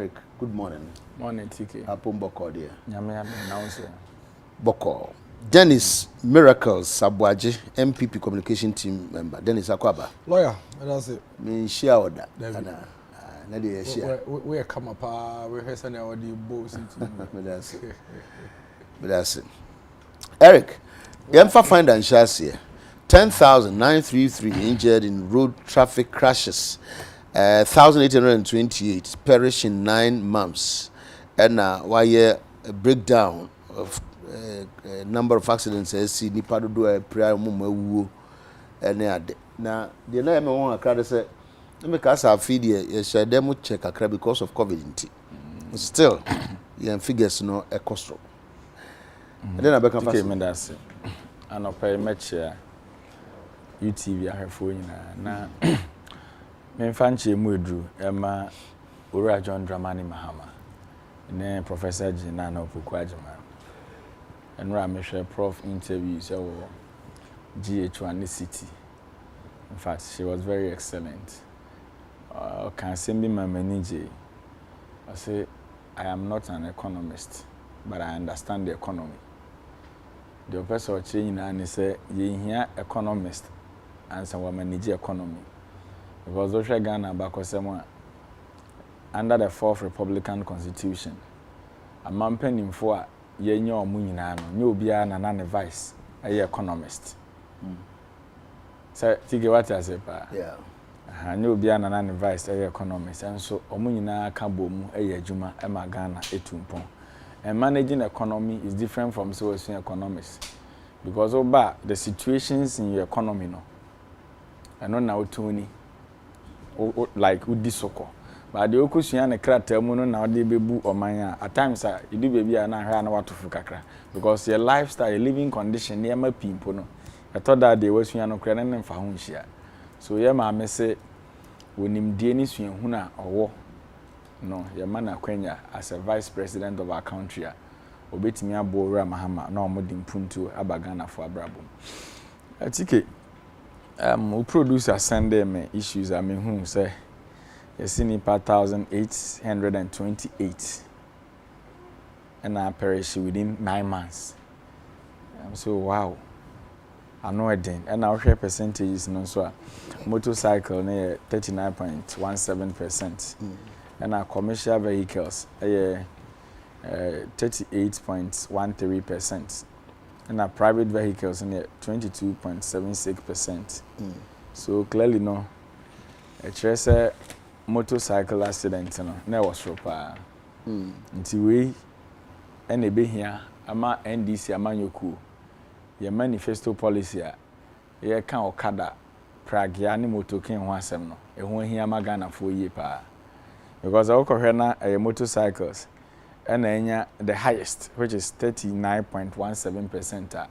Good morning. Morning, TK. Apom Boko dear. Nyame announce. Boko. Dennis Miracles Sabwaji, MPP Communication Team member. Dennis Akwaba. Lawyer, that's it. Me share order. We are come up, we have sent our boats into. That's it. Eric, Yemfa financials here. 10,933 injured in road traffic crashes. 1,828 perish in 9 months, and why a breakdown of number of accidents. I see nipa do a prayer mumu and now the name I want to cry say make us have feed ye share them check a because of COVID. Still, you figures no a cost. And then I become fast. And I pay much UTV I have for you now. Memfanchi Mudru, Emma Ura John Dramani Mahama, and Professor Jinano Pukwajima. And Ramesha Prof interviews or GH1 city. In fact, she was very excellent. Can send me my manager. I say, I am not an economist, but I understand the economy. The professor changing and say, ye here economist and some manage economy. Because those Ghana back under the 4th Republican Constitution, a man penning for ye nyo munyinano, nyo bia na nane vice, a economist. So, take what I say, pa. Yeah. Nyo bia na nane vice, a economist, and so omunyina kabomu, a juma, ema Ghana, etumpon. And managing economy is different from so economists. Because oba the situations in your economy no. And not now Tony. Like udi soko but the okusuya ne krata mu no na ode bebu omanya at times you do baby na hwa na watofu kakra because your lifestyle your living condition near ma pimpo no I thought that they was no kra ne mfa ho nhia so ye ma me se wonimdie ni sua hu na owo no ye ma na kwanya as a vice president of our country obetimi abo ora mahama na omodi mpuntu abagana fo abrabom atike we producer send them issues I mean who say you see nipa 1,828 and I perish within 9 months. So wow. I know it then. And our share percentages no so motorcycle near 39.17%. And our commercial vehicles 38.13%. And our private vehicles in 22.76%. So clearly no a tracer motorcycle accident no na was ropa. Nti we and be here ama NDC amanyoku your manifesto policy ye kan okada Prague ya ni motokin ho asem no e ho hia magana for ye pa because our kohwe motorcycles and enya the highest which is 39.17%.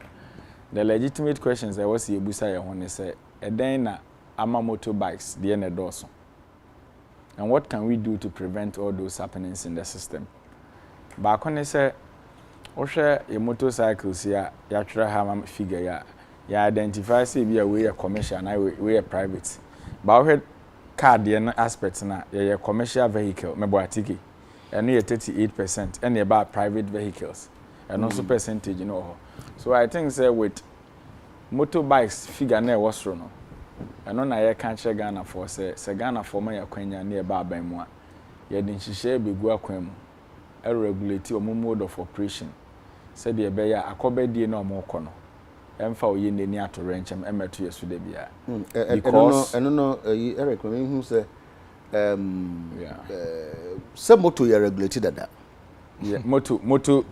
The legitimate questions I was ebusa ye ho ne say e den na ama motorbikes the ene doso. And what can we do to prevent all those happenings in the system? Back on say ohwe your motorcycles ya try ha figure ya identify say be a way a commercial na way a private. But we car the aspect na your commercial vehicle me bo atiki and 38% and about private vehicles and also percentage you know. So I think say with motorbikes figure na was no and on I can't share Ghana for say Ghana for my akwanya near Baba Mwa. Ye din hihye begu akwam e regulate o mode of operation. Said the beya akobedie na omoko no. Emfa oye nani ato renchem emeto yesu de bia. Because I don't know Eric when who say some motor you regulated that. Yeah, motor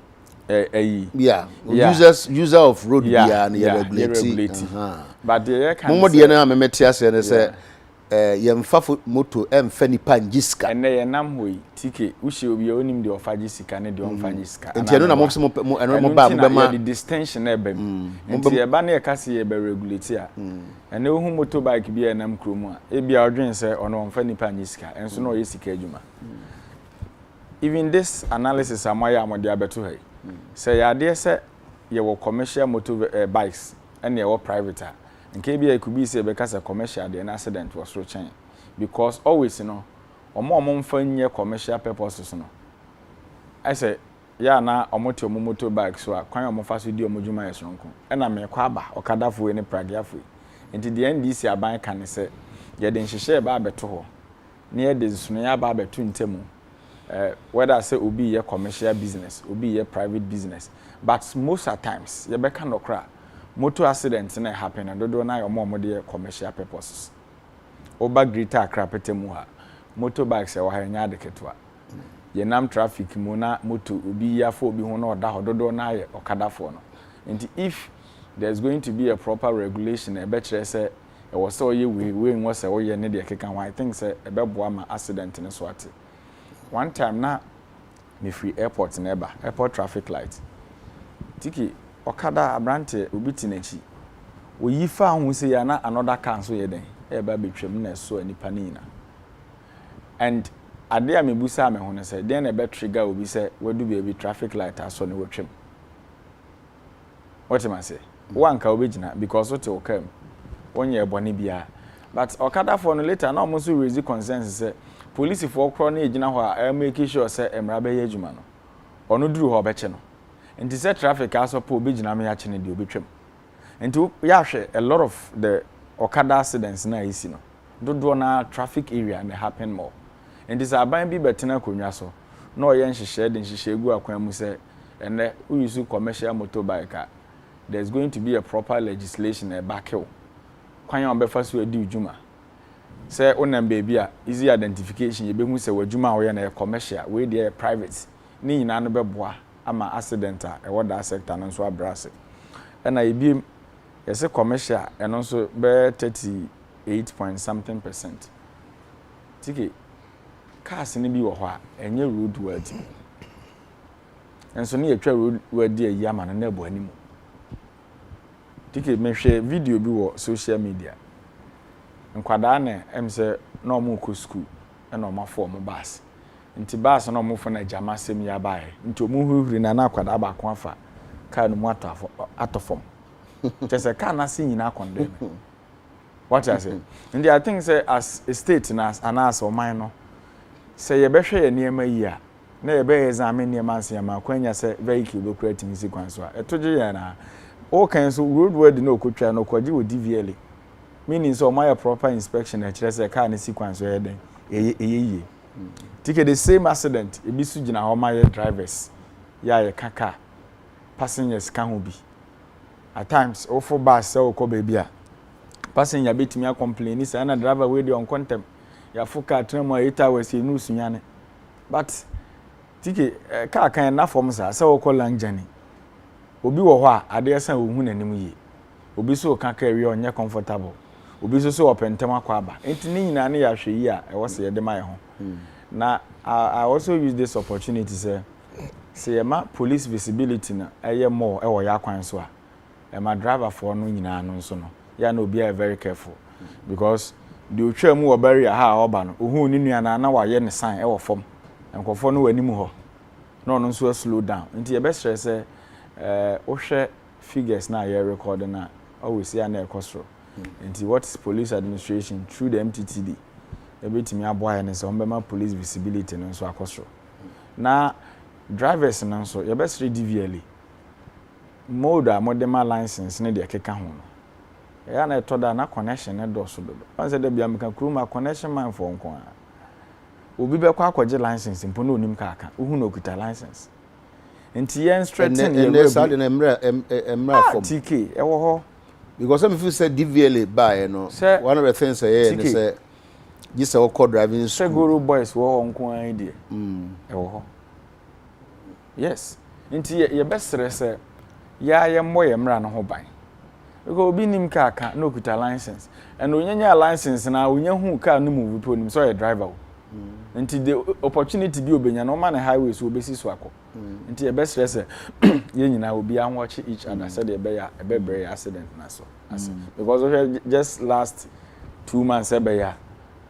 yeah. User of road and regulate. But the can Momo de na memetia say yemfa moto emfa nipa njiska ene ye nam hoyi tike ushi obi onim de ofaji sika ne de onfaji sika enti eno na mo eno ba mo ma the distinction na ebem enti e ba na ye kase ye be regulate a ene ohu motorbike bi enam kromu a e bia odwen se ono onfa nipa njiska enso na o ye sika adwuma even this analysis amaya amode abeto hai say ya de se ye wo commercial motor bikes ene ye wo private a nke bia e could be say because a commercial the accident was so chain because always you know omo mfa nye commercial purposes no I say ya na omoto omo motorbike so a kwan omo fa so di omo dwuma yesronko e na me kwa aba okadafo ne pragiafo nti the NDC aban kan se ye de nhihye ba abeto ho na ye de sunu ya ba abeto ntemu whether say obi ye commercial business obi ye private business but most of times ye be kan okra motor accident na happen and do na omo de commercial purposes oba greater Accra petemu ha motorbikes e wa ha nya adeketwa ye nam traffic mu na moto obi ya fo obi ho na oda hododo na ye okadafo no and if there's going to be a proper regulation e be kire say e wo say oye we nwo say oye ne de keka ho I think say e be boa ma accident ne so ate one time na me free airport neighbor airport traffic light tiki okada abrante obi tinachi wo yi fa ho say ya na another car so ye den e ba betwam na so anipa ni na and ade a mebusa me ho ne say den na be trigger obi say wadu be traffic light aso ne wotwam what am I say one ka obegina because what o kam onye ebone bia but okada for no later na omo so raise concerns say police for kro na egina ho a make sure say emra be yadwuma no ono duru ho beche no nti say traffic aso po obegina me ya chene de obetwam nti ya hwe a lot of the okada accidents na isi no dodo na traffic area na happen more nti say aban bi betena konwa so na oye nhihye de nhihye gu akwan mu say ene uyisu commercial motorbike there's going to be a proper legislation e back hill kwan ya obefa so edi ujuma say onam baby a easy identification ye behu say wadwuma wo ye na commercial we dey private ni nyina no beboa ama accident a e woda sector no so abrase e na ebiem ye say commercial e no so be 38 point something percent tiki cars ni bi wo ho a enye road worthy enso ni yetwa road worthy ayi ama na ebo animu tiki me hwe video bi wo social media nkwada na emse na omo ko school e na omo afọ omo bus nti bus na omo fo na jama sem ya bae nti omo huhuri na akwada ba ko afa ka no mu atofom just ka na se nyina condemn what I say nti I think say as a state na as oman no say ye behwe ye niema yi a na ye be examine niema anse ma kwanya say vehicle go create sequence a etoje ye na o kan so road worthy na okotwa na okwaji wo DVLA meaning so my proper inspection e kire say car ne sequence we den eyeye tike the same accident e bi su gina ho my drivers ya ye kaka passengers kan ho bi at times o for bus say o ko ba bi a passenger betimi a complain say na driver we dey on contempt ya for car tram 8 hours e nu sunyane but tike car kan na form say o ko long journey obi wo ho a ade san ohun nanim yi obi so ka carry onye comfortable obi so opentem akwa aba enti ni nyina ne ya hwe yi a e wo se ye de mai ho na I also use this opportunity say ma police visibility na eye more e wo ya kwan so a e ma driver for no nyina no so no ya na obi are very careful because the otwa mu wo barrier ha oba no ohun ni nua na wa ye ne sign e wo fom enkofo no wani mu ho no no so slow down enti e be stress o hwe figures na ye record na always see na ekosro enti what is police administration through the MTTD ebetimi aboa ne se ombema police visibility no so akosro na drivers no so ye be sre DVLA mode a modema license ne de keka ho no ya na etoda na connection ne do so do once de bia meka kuruma connection man for nko a obi be kwa akwaje license mpo na onim ka aka uhu na okuta license enti yen straighten ye ne sa de na emra form TK e wo ho because some people say DVLA buy no one of the things say they say this our core driving school Seguro boys wo nko an die e wo ho yes enti ye best say ya ye moye mra no ho ban because obi nim ka aka no okuta license and onyanya license na onya hu car no move po nim so ye driver enti the opportunity bi obenya no man highway so obesi so akọ enti ye best say ye nyina obi an watch each other said e be ya e be brave accident na so because just last 2 months e be ya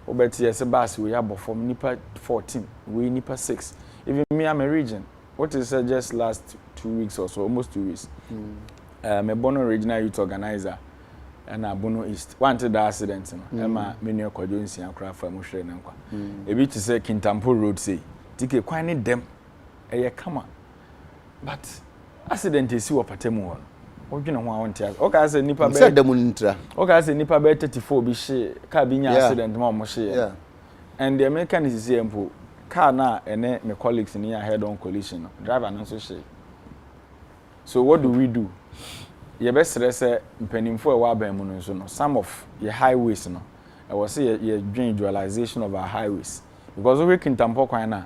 obeti yes bus we have from nipa 14 we nipa 6 even me am a region what is just last 2 weeks or so almost 2 weeks me bono regional youth organizer and Abono East. One to the accident, Emma, many of Kojones and Craft from Mushre and Qua. A bit to say Kintampo Road, say, take a quine them, a come on. But accident is you a patemo. What you know, one tear. Okay, I said Nipa said the Munintra. Okay, I said Nipa Bed 34 be she, Cabin accident, Mamma she. And the American is simple. Car now and my colleagues in here head on collision. Driver and so. So what do we do? Your best say penning for a while by some of your highways no. I was say your dualization of our highways. Because we can tampo kwana.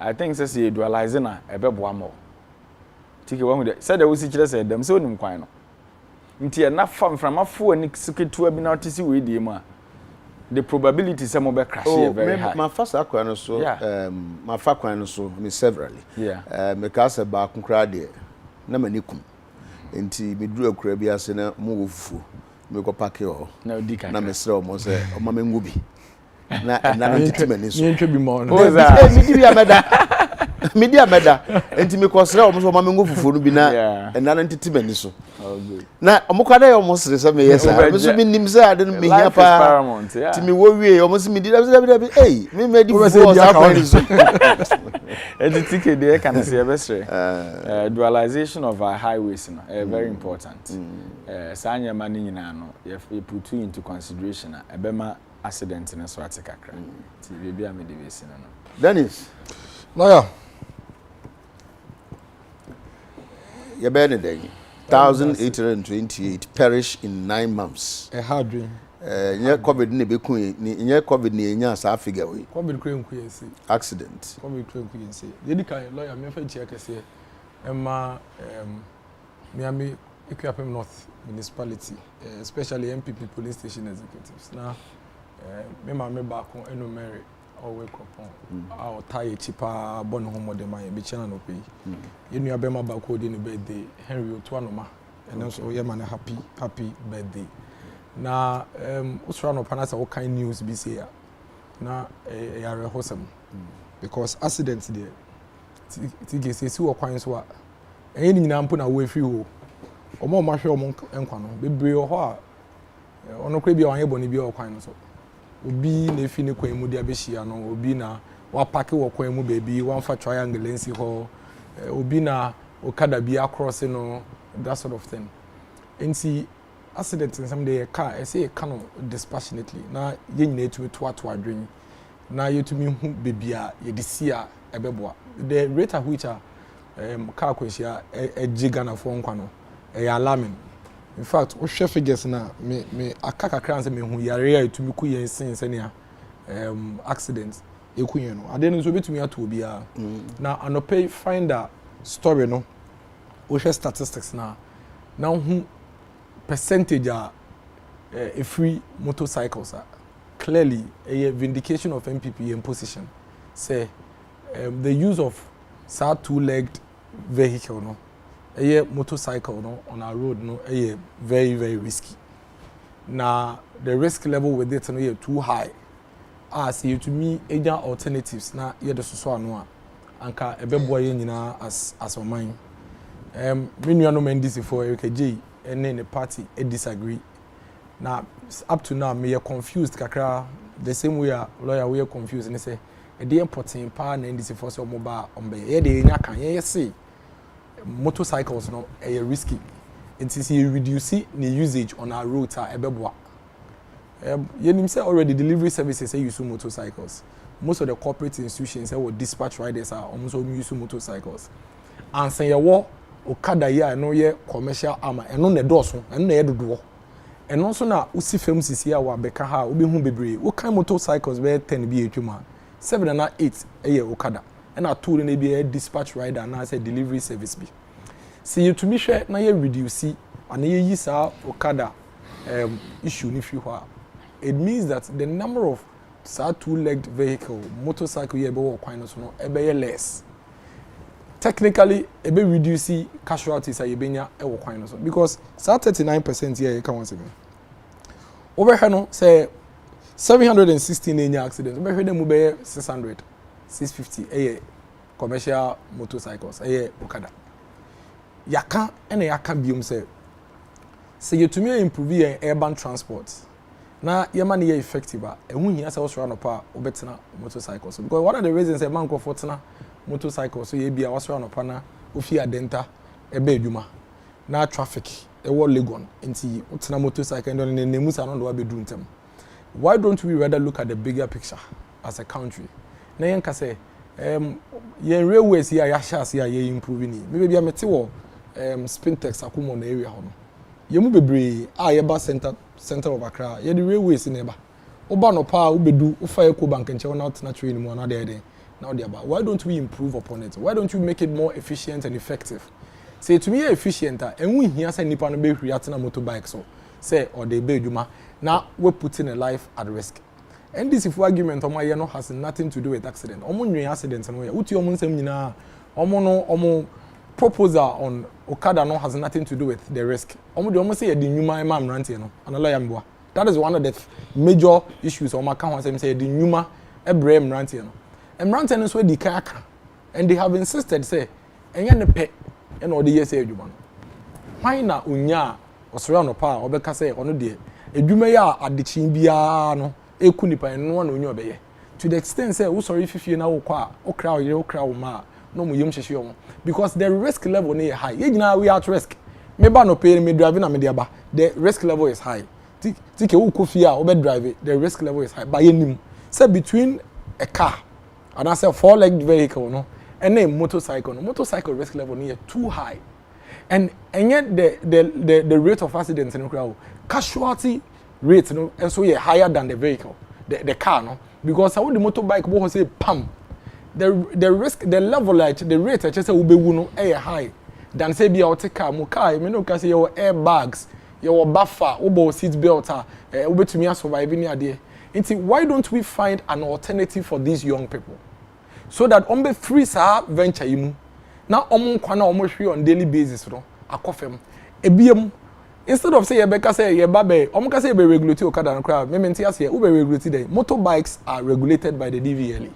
I think says you dualizing a bebo more. Take one with it. Said the was said them so nim kwano. Nti enough from a four and to be not to see with the the probability some of crash very high. My first aquano so my fakwan so me severally. Yeah. Because about crowd na manikum. Nti me dru akura bi ase na mo wofu me ko pake ho. Na odika. Na me sere o mo se o ma mengu bi. Na no titimani so. Me ntwe bi mo no. Me di bi ameda. Me di ameda. Nti me ko sere o mo so o ma mengu fufu no bi na no titimani so. Oh good. Na o mo kwada o mo sere se me yes. Me so me nim se ade no me hia pa. Ti me wo wie o mo se me di da eh me di fufu o sa kwa so. Ticket there can see a dualization of our highways very important. Sanya money no you put you into consideration a bema accident in a sort of kakra. Baby am the no. Dennis. Lawyer. You better than 1,828 perish in 9 months. A hard dream. Nye COVID ni be kun nye COVID ni enya sa figure we. COVID kwen ku yense. Accident. COVID kwen ku yense. Yedi kan lawyer me fa chia kese emma Miami Equiapem North municipality, especially MPP police station executives. Now me ma me ba kon eno Mary always kopon. Our tie chipa bon homo de man be chana no pay. You know abema ba ko di no birthday Henry Otuanoma. And also ye man happy birthday. Na usra no panasa what kind news be say na yare hosam because accidents there ti say si wo kwan so a enyi nyina mpo na wo afi ho omo ma hwe omo enkwa no bebre ho a ono kra bia wanye boni bia okwan no so obi na efi ne kwan mu dia be hia no obi na wa park wo kwan mu baby wan fa triangle nsi ho obi na okada bia cross no that sort of thing nti accident in some day car I say kind of dispassionately na ye nyina to adwen na yetumi hu bebia ye de sia ebeboa the rate at which car kweshia Gana for nkwa no alarming. In fact o hwe figures na me akaka kran se me hu yare yetumi ku yen sin senia accidents ekunye no ade no so betumi ato bia na anope find a story no o hwe statistics na hu percentage a free motorcycles clearly a vindication of MPP in position say the use of two-legged vehicle no a motorcycle no on our road no a very very risky. Now the risk level with it no too high as you to me agent alternatives na ye the so no anka ebeboy nyina as o man me nua no mendisi for UKJ and then the party disagree. Now up to now me confused kakra the same way a lawyer we are confused and say e dey important pa na ndisi for so mobile on be e dey nya kan ye say motorcycles no e risky until you reduce the usage on our roads a ebeboa you nim say already delivery services say use motorcycles. Most of the corporate institutions say will dispatch riders are almost all use motorcycles and say your okada ya no ye commercial armor eno ne doso eno na ye dodo eno so na usi fam sisi a wa beka ha obi hu bebre wo kan motorcycles be 10 bi etwuma 7 na 8 eye okada ena tool na bi dispatch rider na say delivery service bi see you to me hwe na ye reduce and ye yi sa okada issue ni fi ho it means that the number of two-legged vehicle motorcycle ye be wo kwan no so no e be less. Technically, a bit reduce casualties at Yebenya ewo kwan no so because 39% here you can once again. Over here no say 716 any accidents. Over here them be 600, 650 commercial motorcycles okada. Yaka ene yaka biom say say you to me improve urban transport na yema na effective ehun hia say wosoro anopa obetena motorcycle so because one of the reasons a man go for tena motorcycle so ye bia wosoro anopa na ofi adenta ebe adwuma na traffic ewo legon enti tena motorcycle ndo ne nemusa no ndo abedu ntem. Why don't we rather look at the bigger picture as a country na yen ka say yen railways here ya shas here ye improve ni maybe bia mete wo spintex akomo na area ho no yemu bebre yeba center of Accra ye the railways in eba oba no pa ubedu ufa eco bank nche na na train mu na there now there about. Why don't we improve upon it? Why don't you make it more efficient and effective? Say to me efficient and we here say nipa no be hwi atena motorbike so say or they be adwuma now we're putting a life at risk. And this if argument omo ye no has nothing to do with accident. Omo nwe accident no ye uti omo nsem nyina omo proposal on Okada no has nothing to do with the risk. Omo say the nyuma e ma mrante no anala yamboa. That is one of the major issues on my account. Say the nyuma e bre mrante no. Mrante no so di kaka and they have insisted say enye ne pe e na odi yes adwuma no. Why na unya osoro no pa obeka say ono de adwuma ya adechin bia no eku nipa no na unya obeye. To the extent say wo sorry fifie na wo kwa okra oyire okra wo ma no mu yem hyehye omo because the risk level is high. Yegina we at risk. Me ba no pay me driving na me dia ba. The risk level is high. Tike wo kofi a wo be drive the risk level is high. Ba yenim. Say between a car and I say four-legged vehicle no and a motorcycle. No motorcycle risk level is too high. And yet the rate of accidents in the crowd casualty rate no and so higher than the vehicle. The car no because how the motorbike wo say pam the risk the level like the rate I just say ubewu no high than say be out car mo car me no can say your airbags your buffer obo seat belt ubetumi survive ni ade. Why don't we find an alternative for these young people so that on be free sa venture yimu na omo kwa na omo hwe on daily basis no akofem ebiem instead of say yebeka say yebabe omo ka say be regulate Okada no crowd me menti ase ube regulate dem. Motorbikes are regulated by the DVLA.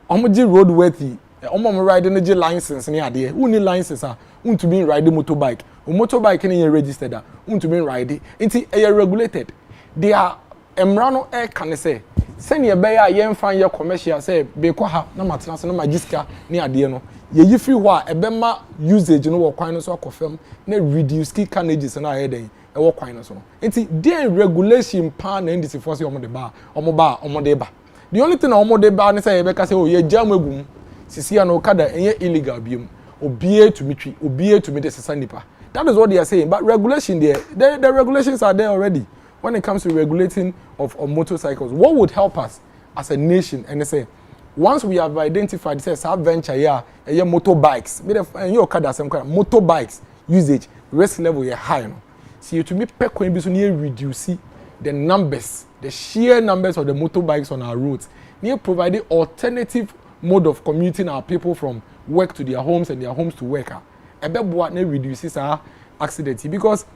Omo ji roadworthy omo ride no ji license ni ade uni license untumi ride motorbike o motorbike ni registered untumi ride nti regulated. They are emrano can say send ye be ye mfan ye commercial say be kwa ha na matena se na magiska ni ade no ye yi free ho ebe ma usage no wo kwan no so akofem na reduce key carnages na aye den e wo kwan no so nti dey regulation pan and this force omo de ba omo de ba. The only thing omo de ba ni say ye be ka say oh ye jam egum sisi ya no Okada enye illegal biom obie to mitri obie to me the sanipa. That is what they are saying, but regulation there the regulations are there already. When it comes to regulating of motorcycles, what would help us as a nation? And they say, once we have identified, say, venture motorbikes, motorbikes usage risk level is high. No? See, to me, reduce the numbers, the sheer numbers of the motorbikes on our roads. Near providing alternative mode of commuting our people from work to their homes and their homes to work. Reduces our accidents because.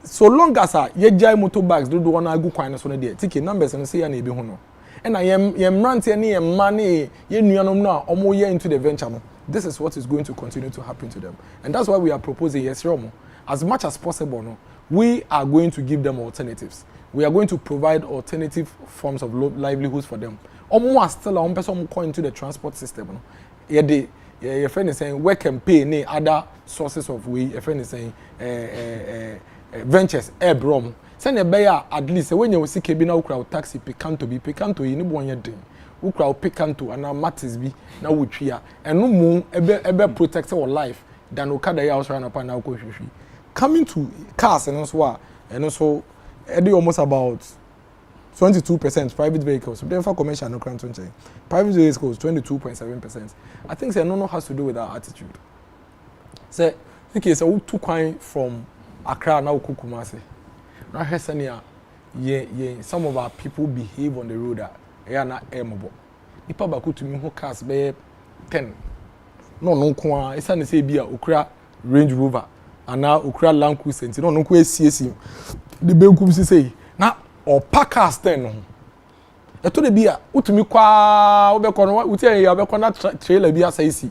So long as ye jai motorbikes do wanna go kwan so na dey ticket numbers no say ya na ebi ho no and na yem rant ne yem mane ye nuanom no a omo ye into the venture no. This is what is going to continue to happen to them, and that's why we are proposing nsroma as much as possible no we are going to give them alternatives. We are going to provide alternative forms of livelihoods for them. Omo are still a person go into the transport system no your friend is saying work and pay ne other sources of way. Your friend is saying ventures brom send a bear at least when you see cabin crowd taxi picanto you need one year thing who crowd picanto and now matters be now we tria and no moon ebe protect our life than Okada house run up and now coming to cars and also almost about 22% private vehicles. Therefore, commercial no crime private vehicles 22.7%. I think no has to do with our attitude. Say okay, so we took coin from Accra now Kumasi. Now Hesania, some of our people behave on the road that they are not aimable. Nipa baku to me who cars be 10. No kwa. It's an say be a Okra Range Rover and now Okra Land Cruiser. No kwa CSC. The be kumsi say now or Packers 10 no. Eto de be a utumi kwa obekọ no uti ya obekọ na trailer bi asai si.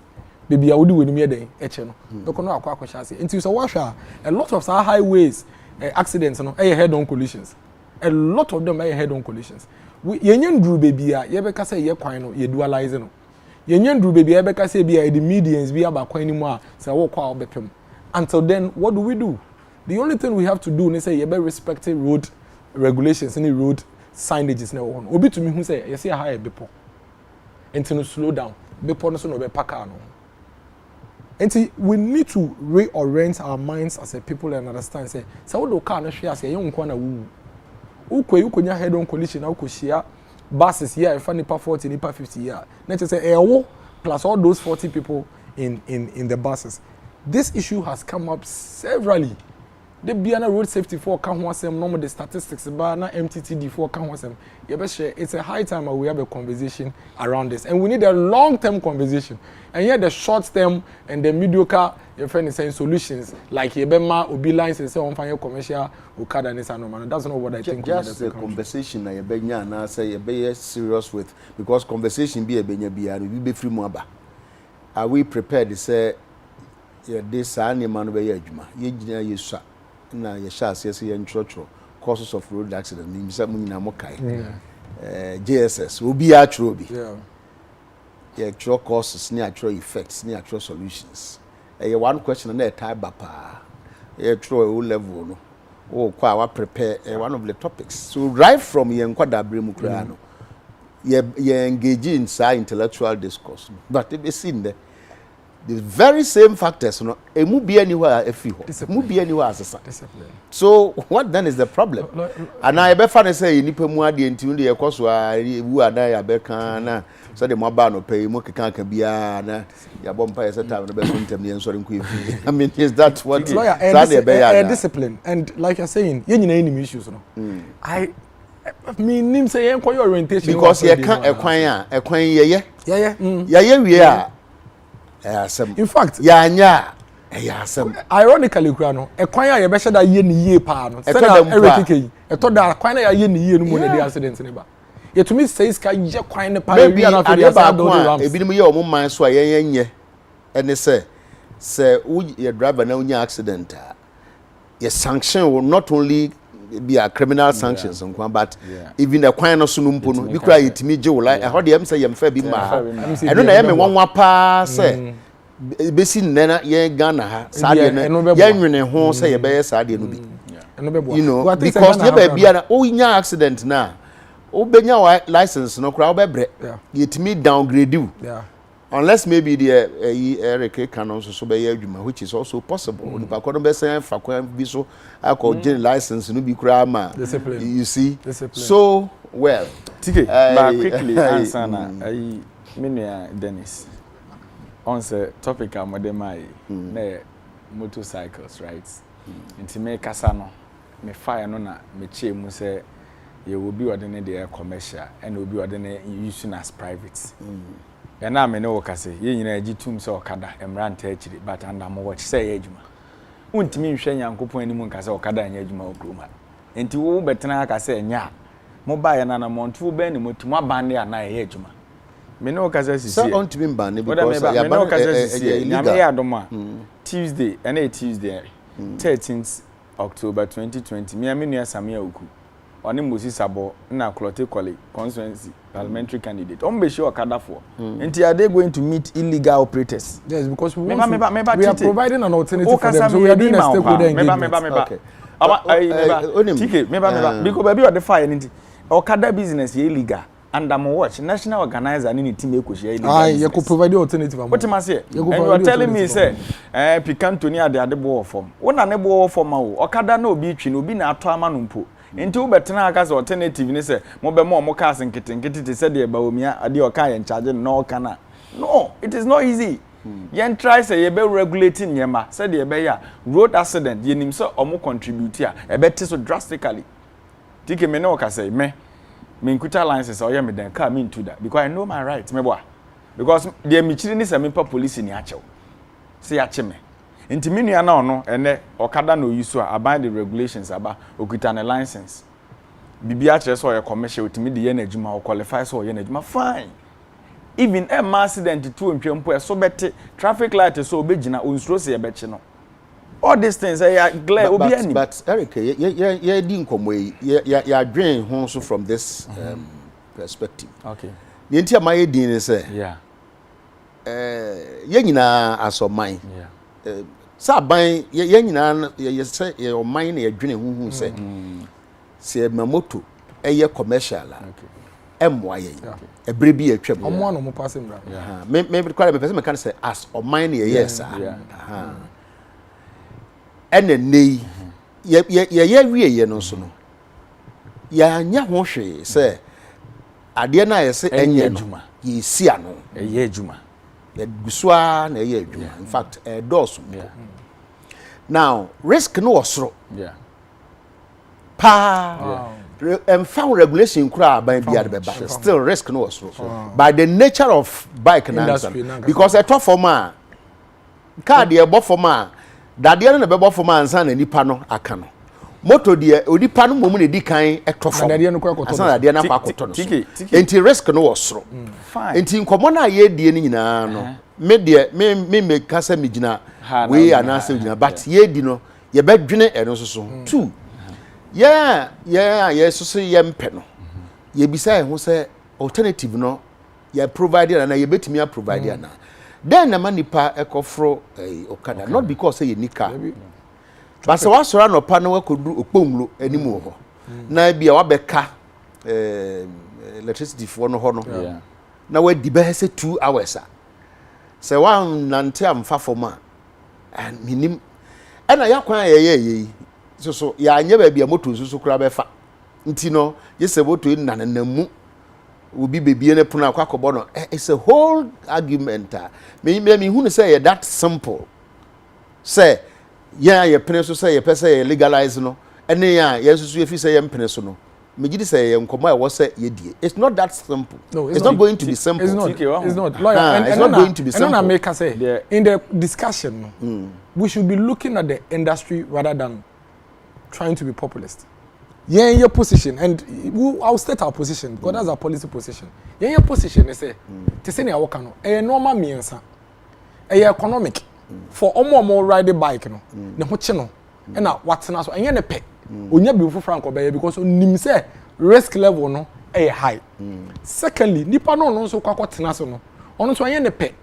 baby I would do with me then no because no akwa kwashase until so washa a lot of our highways accidents no head on collisions a lot of them head on collisions we yenyen dru baby a ye beka say ye kwan no ye dualize no yenyen dru baby ye beka say be the medians be aba kwan ni mu a say wo kwa obepem until then what do the only thing we have to do is say ye be respecting road regulations any road signages na wo no obi to me hu say ye say high bepo until no slow down bepo no so no be paka no. And we need to reorient our minds as a people and understand say so what do car no hwe as ye yonkwa na wu ukonya head on collision na ukoshia buses here if nipa 40 nipa 50 here na say ewo plus all those 40 people in the buses. This issue has come up severally. The Biana road safety for can wasem normal the statistics ba na MTTD for can wasem you be share it's a high time we have a conversation around this and we need a long-term conversation and here the short-term and the mediocre your friend is saying solutions like yebema obi lines and say on find commercial okada and no that's not what I think. Just a conversation na yebenya na say yebe serious with because conversation be ebenya bia we be free mu aba. Are we prepared to say this animal no be adwuma ye gina yesu na ye sha ase ye ntrotro causes of road accident ni bisa mu nyina mo kai JSS obi a tro bi ye actual causes ni actual effects ni actual solutions one question na tie bapa ye tro o level no o kwa wa prepare one of the topics so right from ye nkwada bre mu kura no ye engage in intellectual discourse but it be seen there the very same factors no emu bia ni wa afi ho emu bia ni wa asesa so what then is the problem and I be fa na say nipa mu ade nti de yekoso a ewu ada ya be kan na so de mo ba no pay mo keka ka bia na ya bompa ya seta no be so ntem ne nsori nko efi I mean is that what discipline and like you're saying ye nyina enemy issues no I mean nim say yen your orientation because ye kan ekwan ye wie a in fact ironically no ekwan ya ye be sheda ye ni ye pa no say na erekeke eto da kwan na ye ni ye no mo na dey accident ne ba ye to me say ska ye kwan ne pa maybe ebinim ye o mo man so a ye ene say ye driver na unya accident ye sanction will not only be a criminal sanctions but even the kwan no so no mpo no bi kura yetimi je wo like how dey am say yem fa bi ma I don't know yem wanwa pa say be si nena ye Ghana ha sa de no ye nwene ho say ye be ye sa de no bi you know because ye ba bia na o nya accident na o benya license no kura o be bre yetimi downgrade you unless maybe the Eric canon so be adwuma which is also possible onipa ko no be say fa kwa bi so akọ gen license no bi kura ma you see so well TK but quickly answer na menua Dennis on say topic amodemai na motorcycles right nti me kasa no me fire no na me che mu say ye will be ordinary the commercial and will be ordinary using as private na me ne wo kase ye nyina agitum se okada emra nta akiri but anda mo watch say adwuma untimi nhwe nyankopon animu nkase okada anya adwuma okroma enti wo betena kase nya mo ba ya na montu be ni motimu abande ana ye adwuma me ne wo kase sisi so untimi mbane because ya me ne wo kase sisi nyame ya doma Tuesday and Tuesday 13th October 2020 me amenu asamia oku oni Moses Abo na Klote Kole constituency parliamentary candidate on be sure okada for enti are they going to meet illegal operators? Yes, because we are providing an alternative for them, so we are doing a stakeholder engagement. Okay. TK because baby or the fire enti okada business ye illegal and am watch national organizer ni team ekoshia illegal. You could provide the alternative. What am I say? And you are telling me say Picantonia ade bo form. Wona ne bo form o okada na obi twi no obi na ato ama no mpo. Enti ubetena aka alternative ni say mo be mo cars nkete te say de ba omia ade o kan charge no kana. No, it is not easy. Yen try say ye be regulating nyema say de be ya road accident ye nim say omo contribute here e be so drastically. Tike me no ka say me nkuta license o ye me den car me into that because I know my right me boa because de me chiri ni say me pa police ni achew. Say ache me. Nti menua na ono ene okada no yiso abide the regulations aba okuta na license bibia kire so ye commercial utimi de ye na adwuma o qualify so ye na adwuma fine even a mass accident to ntwempo so bete traffic light so obegina onsuro se yebeche no all these things are glare obi ani but Eric ye di nkomo yi ya dwen ho so from this perspective. Okay. The ntia my din is say Yeah. Ye nyina asoman. Yeah. Sa ban ye nyina ye say ye oman na ye dwen hu say. Se mamoto eye commercial la. Okay. Emwa ye. Ebre bi atwam. Omo no mo pass mra. Me kwara me person me kan say as oman na ye yes ah. Ene nei ye wie no so no. Ya nya ho hwe say ade na ye say enye no. Ye si ano. Eye adwuma. Ye gusua na ye adwuma. In fact, doors. Now, risk no osro. Yeah. Pa. Found regulation kura by the still risk no osro. By the nature of bike industry, because a tough for man. Car de bo for man. That the na be bo for man san na nipa no aka no. Moto de onipa no mom na di kan e tough. Na de no kwa koto. Asan na de na kwa koto no. Enti risk no osro. Fine. Enti nkomo na ye die ni nyina no. Me de me kasa me gina we anase gina but ye di no ye bedwene eno so. Two. Yeah, so ye mpe no. Ye bisa ho say alternative no ye provide na ye betimi a provide na. Then na manipa ekofro okada not because say ye nika. But so wasora no pa no wakodu okpomlo animu ho. Na bia wabeka electricity for no ho no. Na we di be say 2 hours a. Say one nante amfa foma. And minim ena yakwan ye so ya anya ba bia moto susu kura be fa. Nti no yese moto nananamu obi bebie ne pono akwakobo no it's a whole argument me hu ne say that simple say ye pene so say ye pese ye legalize no ene ya ye susu ye fi say ye mpene so no me gidi say ye nkomo e wo say ye die. It's not that simple. No, it's not going to be simple. It's not lawyer it's not going to be simple. And make say in the discussion we should be looking at the industry rather than trying to be populist. Yeah, in your position, and I'll state our position because that's our policy position. Yeah, in your position, they say, to say na wakano, normal means, economic for more ride bike no, ne hoche no, and na what's na so, and ne pay. Onya be fu franco be because onim say risk level no high. Secondly, nipa no so kwakotena so no, ono so anye ne pay.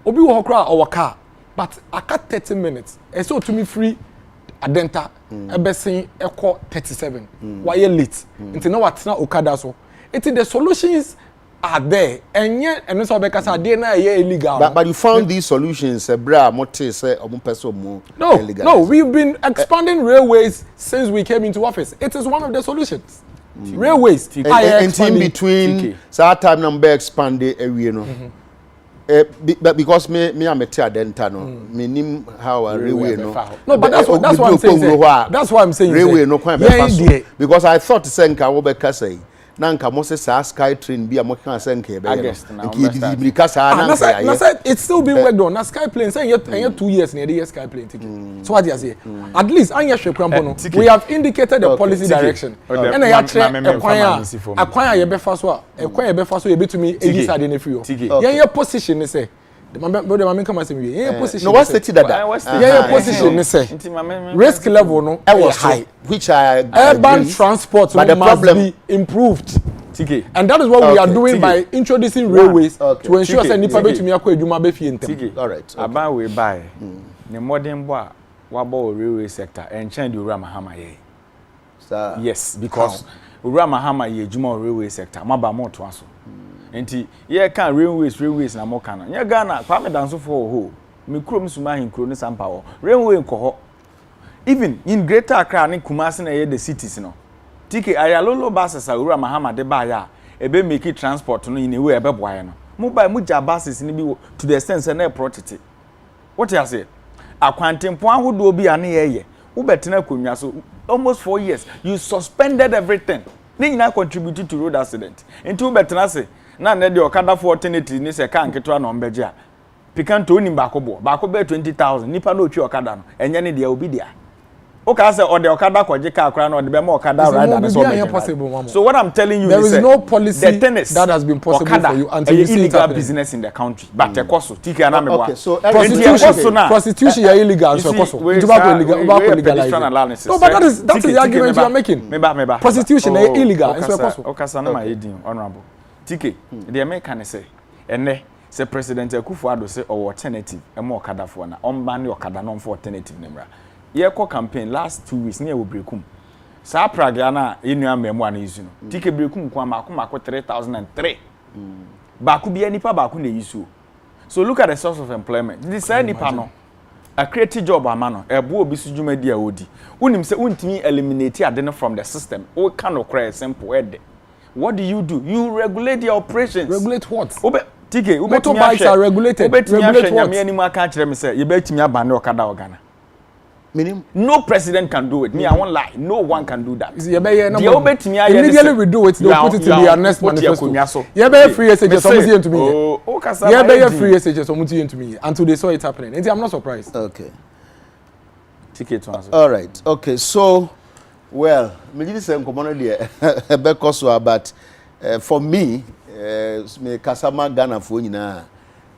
Obi wo hokra or car, but aka 30 minutes. E so to me free adenta ebesen eko 37 why late until now what na okada so it the solutions are there and so because are there na illegal but you found these solutions bra mote say omo person mo illegal. No, we've been expanding railways since we came into office. It is one of the solutions. Railways and in between so time number expand area no because me am a adenta no meaning how a railway no but that's what I'm saying. That's why I'm saying railway no kwan be pass because I thought senka wo be kasa na nka mo se sky train bi am kan senka e be no ki kasa na nka ya it's still being worked on. Na sky plane say you 2 years na the sky plane ticket. So what do you say? At least anya hwekrampo no we have indicated the policy direction and ya akwan ye be fa so akwan ye be fa so ye betumi egisa de na free o your position is say the mama come say your position no what's the that your position is say risk level no high which I urban transport but the problem be improved. And that is what we are doing by introducing railways to ensure that nipa betumi akọ adwuma be fie ntem. All right. Aban we buy. Ne modern boy wabo railway sector and change the Ura Mahama ye. Sir. Yes, because Ura Mahama ye adwuma railway sector maba mo to aso. Enti ye kan railways na mo kan. Ye Ghana kwa me danso for ho. Me krom suma hin kro ne sampa ho. Railway nko ho. Even in Greater Accra and Kumasi na the cities no. Tiki ayalolo buses Ura Mahama de ba ya ebe make transport no in a way ebe boy no. Mobile muja buses ni bi to the extent say na protect. What you say? Akwantempo ahodo bi ane ye. Wo betena konwa so almost 4 years you suspended everything. Ni nyina contributed to road accident. Enti wo betena say na na de okada for alternative ni say kan keto na ombeje a. Pikanto oni ba ko be 20,000 nipa na otwi okada no enye ne de obi dia. okay say or the okada kwaje car kra no the be more okada rider na so what I'm telling you is there is no policy that has been possible for you until you see illegal business in the country but ekoso tiki na me okay so prostitution is illegal so ekoso no but that is the argument you are making prostitution is illegal so ekoso okay sana ma edin honorable tiki the American say ene say president Akufo-Addo say or alternative e mo okada for na on ban okada no for alternative nemra ye ko campaign last 2 weeks na e wo brekum sa praga na enu amemu ana yisu no tike brekum kwa mako 3003 ba ku bia nipa ba ku na yisu so look at the source of employment this say nipa no a creative job amano ebo obi su dwuma di a odi unim say untimi eliminate adene from the system o can okra simple ede what do? You regulate the operations. Regulate what? Tike, motorbikes are regulated. Regulate what? I can't tell me say you bet me abandon okada ogana. Meaning no president can do it. Me I won't lie. No one can do that. Immediately we do it. They'll put it in their next manifesto. You be free SHS someone to me. You be free SHS someone to me until they saw it happening. And I'm not surprised. Okay. Ticket to answer. All right. Okay. So well, me give some common there because but for me me kasama Ghana for nyina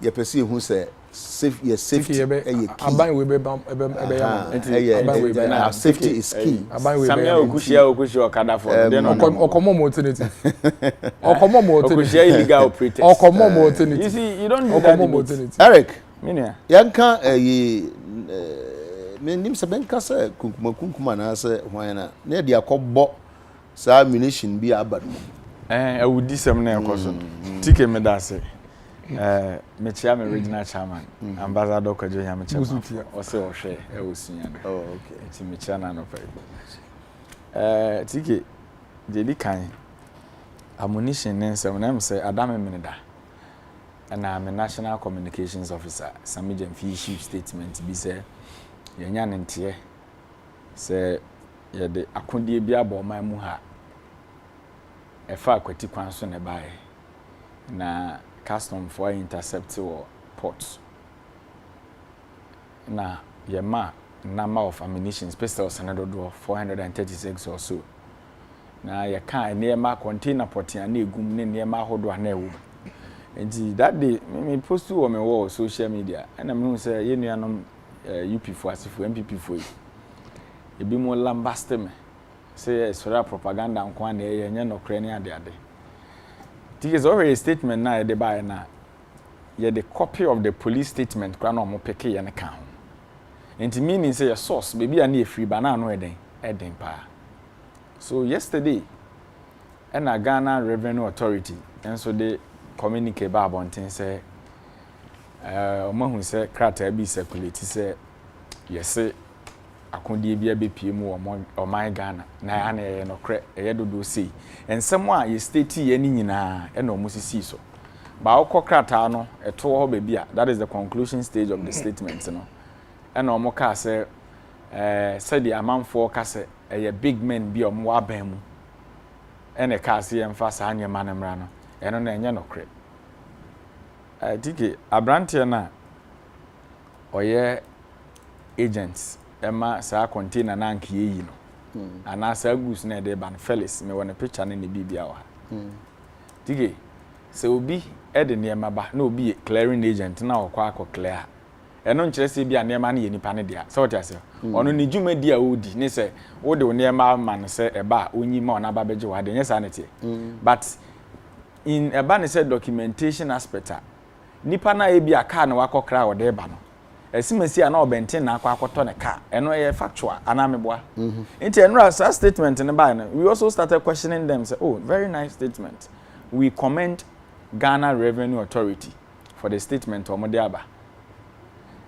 ye pese hu say safety safety aban we be safety is key. Samia okushia okada for dey no okomo mo alternative okomo mo alternative okushia illegal operators okomo mo alternative you see you don't do that Eric minia yanka me nim se benka se kunkuma na se hwan na de akobbo sa ammunition bi abadu awudi sem na ekoso tike me da se me chia me regional chairman ambassador Kwajo ya me chia o se o hwe e osunya oh okay ti me chia na no pe tike jeli kan ammunition ne sem na me se adame me da and I'm a national communications officer some fi issue statement bi se yenya ntie se ye de akodie bi aboman mu ha efa akwati kwan so ne bae na custom for intercept or ports na yema number of ammunition pistols and do 436 or so na ye kan neema container port ya na egum ne neema hodo na ewu enti that day me post to on my wall social media and I'm say ye nuanom UP for asifo MPP for ebi mo lambaste me say sora propaganda nkwa na ye nya nokre ne ade it is already a statement na de buy na ye the copy of the police statement kwa na mo peke ye ne kan ho enti meaning say your source baby na e free bana no eden pa so yesterday na Ghana Revenue Authority enso de communicate ba abonten say omahu say krata bi circulate say yes akondie bia bepie mu o my Ghana na ana ye no kre ye dodo sei ensem a ye state ye ni nyina e na omusisi so ba okokrata no eto ho ba bia that is the conclusion stage of the statement no e na omoka say said the amanfo ka say ye big men bi omo aban mu e na ka say emfa sa anyema na mra no e no na enye no kre dike abrante na oye agents ema sa container na anke yi no ana sa gus na de ban Felix me wona picture na ne bibia wa dike se obi e de ne ema ba na obi clearing agent na okwa akọ clear eno nkire se bia ne ema na ye nipa ne dia so what you say ono ne dwuma dia odi ne se wo de ne ema man se eba onyi ma ona ba beje wa de nyesa ne tie but in eba ne se documentation aspect nipa na e bia car na wakọ kra wo de ba no esimesi ana obenten na akwa akoto ne car eno ye factual ana meboa nti enra sa statement ne ba we also started questioning them say oh very nice statement we commend Ghana Revenue Authority for the statement omode aba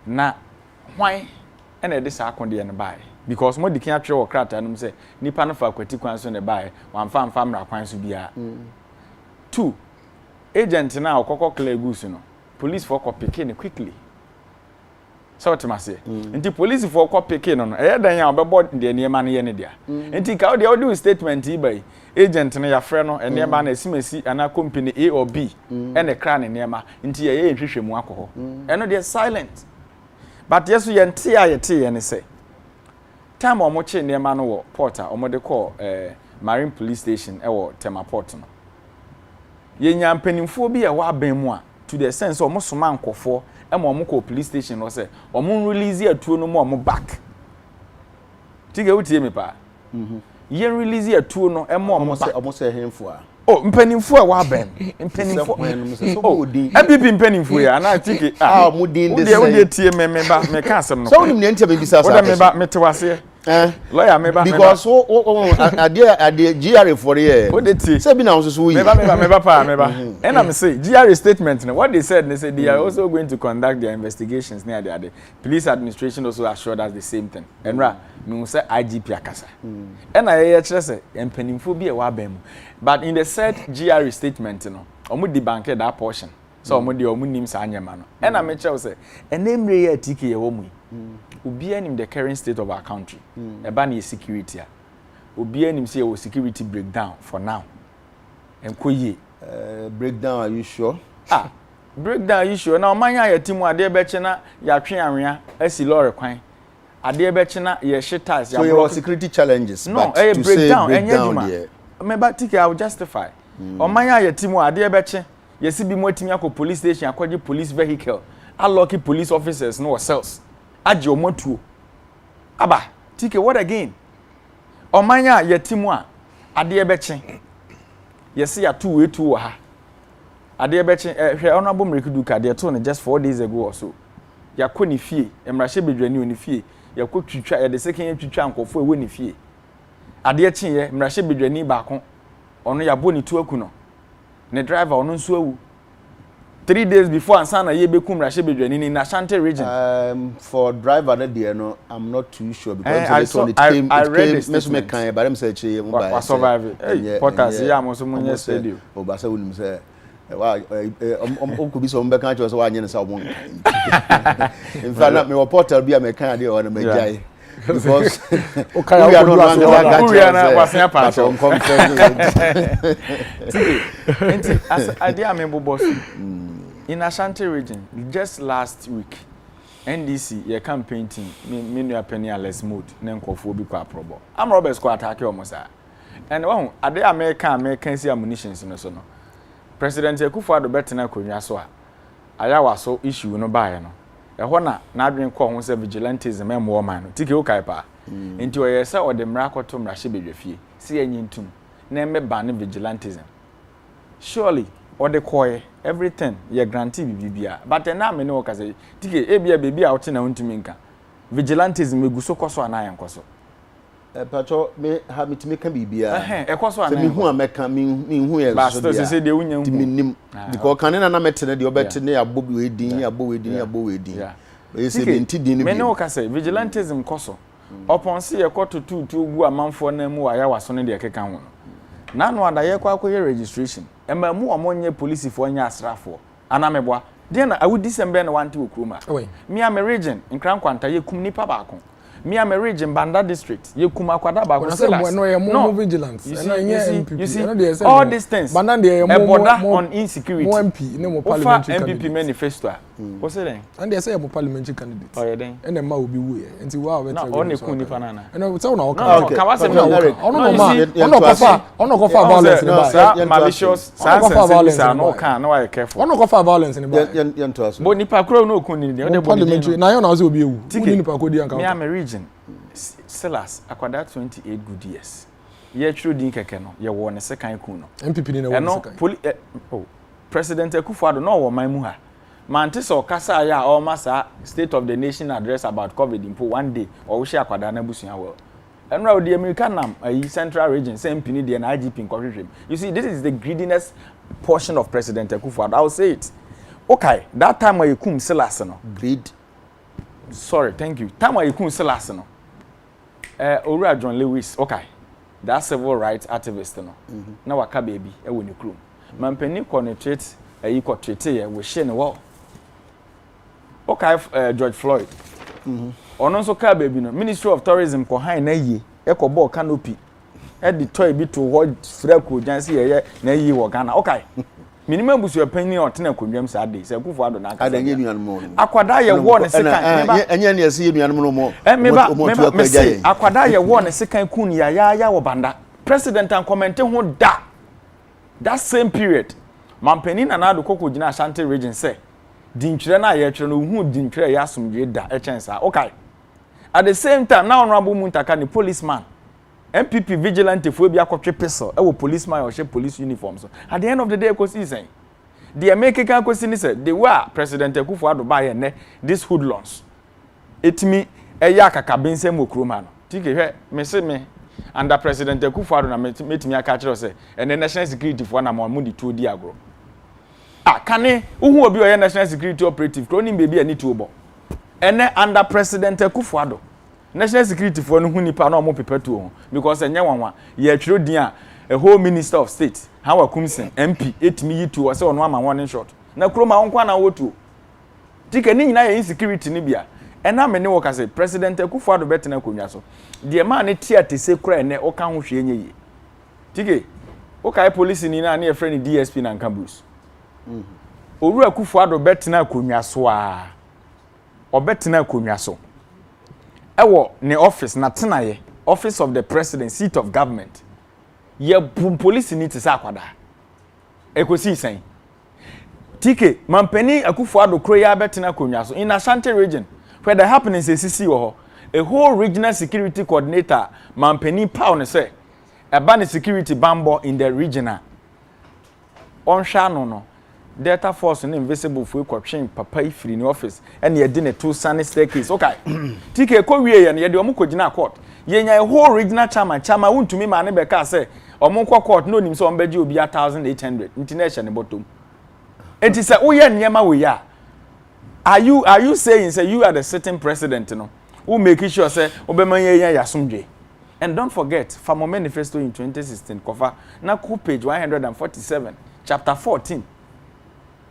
na why ene de sa akonde ne ba because mo dikin atwe wo krata num say nipa no fa akwati kwan so ne ba wamfa mra kwan so bia 2 agent na okoko clear goose no police for copy ne quickly so what must say nti police for copy no e dan ya obebo de niema no ye ne dia nti ka o de statement yi bai agent no ya frɛ no niema na esimesi ana company A or B ene kra ne niema nti ye nhwehwɛ mu akɔ eno de silent but yeso ye nte ya ye te ye ne say time omo che nema no wo porter omo de call marine police station wo Tema Port no yenya mpanimfo bi ya wa ban mu a to the sense omo soma nkofo omo call police station no say omo release atuo no mo back tige wutie me pa yen release atuo no omo say hemfo a oh mpanimfo a wa ban mpanimfo oh abibi mpanimfo ya na tike mu din de say we tie me ba me ka asem no so nim ne ntia be bisa sa me ba metewase lawyer me ba because ade GRA for here what they say say bi na so so yi me ba and I'm say GRA statement what they said they are also going to conduct their investigations near the police administration also assured us the same thing and me say IGP akasa and I hear say empanimfo bi e wa ban mu but in the said GRA statement omo debunk that portion so omo nim sa anyema no and I mention say enemre ya tike ye wo mu obi anim the current state of our country eba na security a obi anim say o security breakdown for now enkoye breakdown, are you sure? Breakdown, are you sure? Now manya ya timu ade beche na ya twe anwea asi lorry kwan ade beche na ye shitas ya so your security challenges no, but to breakdown, say breakdown there me ba tike I will justify o manya ya timu ade beche ye si bi motimi akọ police station akọje police vehicle allock police officers no cells aje omotuo aba tike what again o manya ya timu a ade beche yesi ya 2 wa ha ade beche hwe honorable mrekidu ka de to ne just 4 days ago or so yakọ ni fie emrahye bedwani oni fie yakọ twitwa ya de second twitwa ankofo ewo ni fie ade chin ye emrahye bedwani baako ono yabo ni tu aku no ne driver ono nso awu 3 days before ansana ye bekum emrahye bedwani ni na Ashanti region for driver that there no I'm not too sure because it came me kan but I'm say che mo ba survive porters ya mo so munye stadium o ba sa wonim say wa ko bi so mbe kan che so wa nye sa mo in fact me porter bi a me kan ade o na majai because okay we are na wasen pa so as ade amembo boss in Ashanti region just last week NDC your campaign team me no apeni less mood na nkofo bi kwa probo am Roberts ko attack o mo sa and one ade American see ammunitions no so no President Akufo-Addo betena konwa so a ayawa so issue no bae no eho na adwen ko ho se vigilantism emwo man no tike o kai pa enti o yesa o de mra akoto mra hye bedwafie si anyintum na embe ban vigilantism surely or the koye everything ye grantee bibia but na me ne o kase tike ebia bebi a wote na wontumi nka vigilantism eguso koso ana yen koso pacho me ha mitimi ka bibia ekoso ana me hu ameka me hu ye so dia se de wunya hu minim because kanena na metene de obetene abo wedin abo wedin be se menti din ni me ne o kase vigilantism koso upon see ye koto tutu gu amanfo na mu aya waso ne de keka ho na no ada ye kwa akoye registration ema mu omonye police fo nya asrafo anamebwa de na awu December na wanti okroma me am region nkran kwanta ye kum nipa baako me am region Banda district ye kum akwada baako no vigilance you see all these things Banda de border on insecurity mo MP ne mo parliamentary MPP manifesto what's it then and they say mo parliamentary candidate oh yeah then and them ma obi wu ye enti wa we tell on kum nipa nana no tell na ka wa se ono ko fa violence ni ba malicious violence no can no careful ono ko fa violence ni ba to aso bo nipa kro no kun ni de parliamentary na yo na so obi ewu nipa ko di anka me am region Silas akwada 28 good years ye true din keke no ye wo ne sekan kun no MPP ni na wo sekan President Akufo-Addo no wo man mu ha mante so kasa ya o masa state of the nation address about covid impo one day o wo share akwada na busua wo enra o di American nam central region say MPP ni de na IGP nkwohwehwem you see this is the greediness portion of President Akufo-Addo I will say it okay that time when you kum Silas no greed sorry thank you time when you kum Silas no Owura John Lewis okay that civil rights activist no na waka baby e wo ne krom mampani connected ko treat ye we share ne wo okay George Floyd ono so ka baby no Ministry of Tourism ko han na yie e ko ball canopy e di toy bi to what frako jansi ye na yie wo Ghana okay minimum busu opinion otena konwam Saturday say Akufo Addo na aka adenye nuanom mo akwada ye wo ne sekan enye ne yesi nuanom no mo me say akwada ye wo ne sekan kun ya wo banda president and comment ho da that same period mampani na Addo Koko gina Ashanti region say dintwere na ye twere no hu dintwere ya asomdwe da echensa okay at the same time now honorable Muntaka the policeman MPP vigilante fo bi akotwe pistol e wo policeman or she police uniform so at the end of the day kosi say the make kan kosi ni say they were president Akufo Addo ba ye ne this hoodlums etimi eya akakabensem okroma no tike hwe me se me under president Akufo Addo na metimi aka kire say ene national security fo na mo di to di agro kane uhu obi oye national security operative kroni baby ani to bo ene under president Akufo Addo national security for no hu nipa na omo pepeto ho because enye wanwa ye twiro din a whole minister of state how akumsen MP etimi yitu o se ono ama one shot na kroma onkwa na wotu tike ni nyina ye insecurity ni bia ena me ne wo ka se president Akufo Addo betena konwa so de man ne tiate se kura ene o ka ho hwe enye yi tike o kai police ni na e friend DSP na Nkabus Owura Akufo Addo betena konwa so a obetena konwa so ewo ne office na tenaye office of the president seat of government ye police ni tisa akwada ekosi sen tike mampani Akufo Addo kro ya betena konwa so in Ashanti region where the happenings is a whole regional security coordinator mampani power ne say eba ne security bambo in the regional on sha no Delta Force and invisible for corruption papa ifri in office and ye din a two sunny staircase okay tike ko wie ye de omo kogina court ye nya a whole regional chairman won to me man be ka say omo court no nim so ombeji obi 1800 international bottom enti say wo ye niema we ya are you saying say you are the sitting president no who make sure say obema ye yasumdwe and don't forget from manifesto in 2016 cover na ko page 147 chapter 14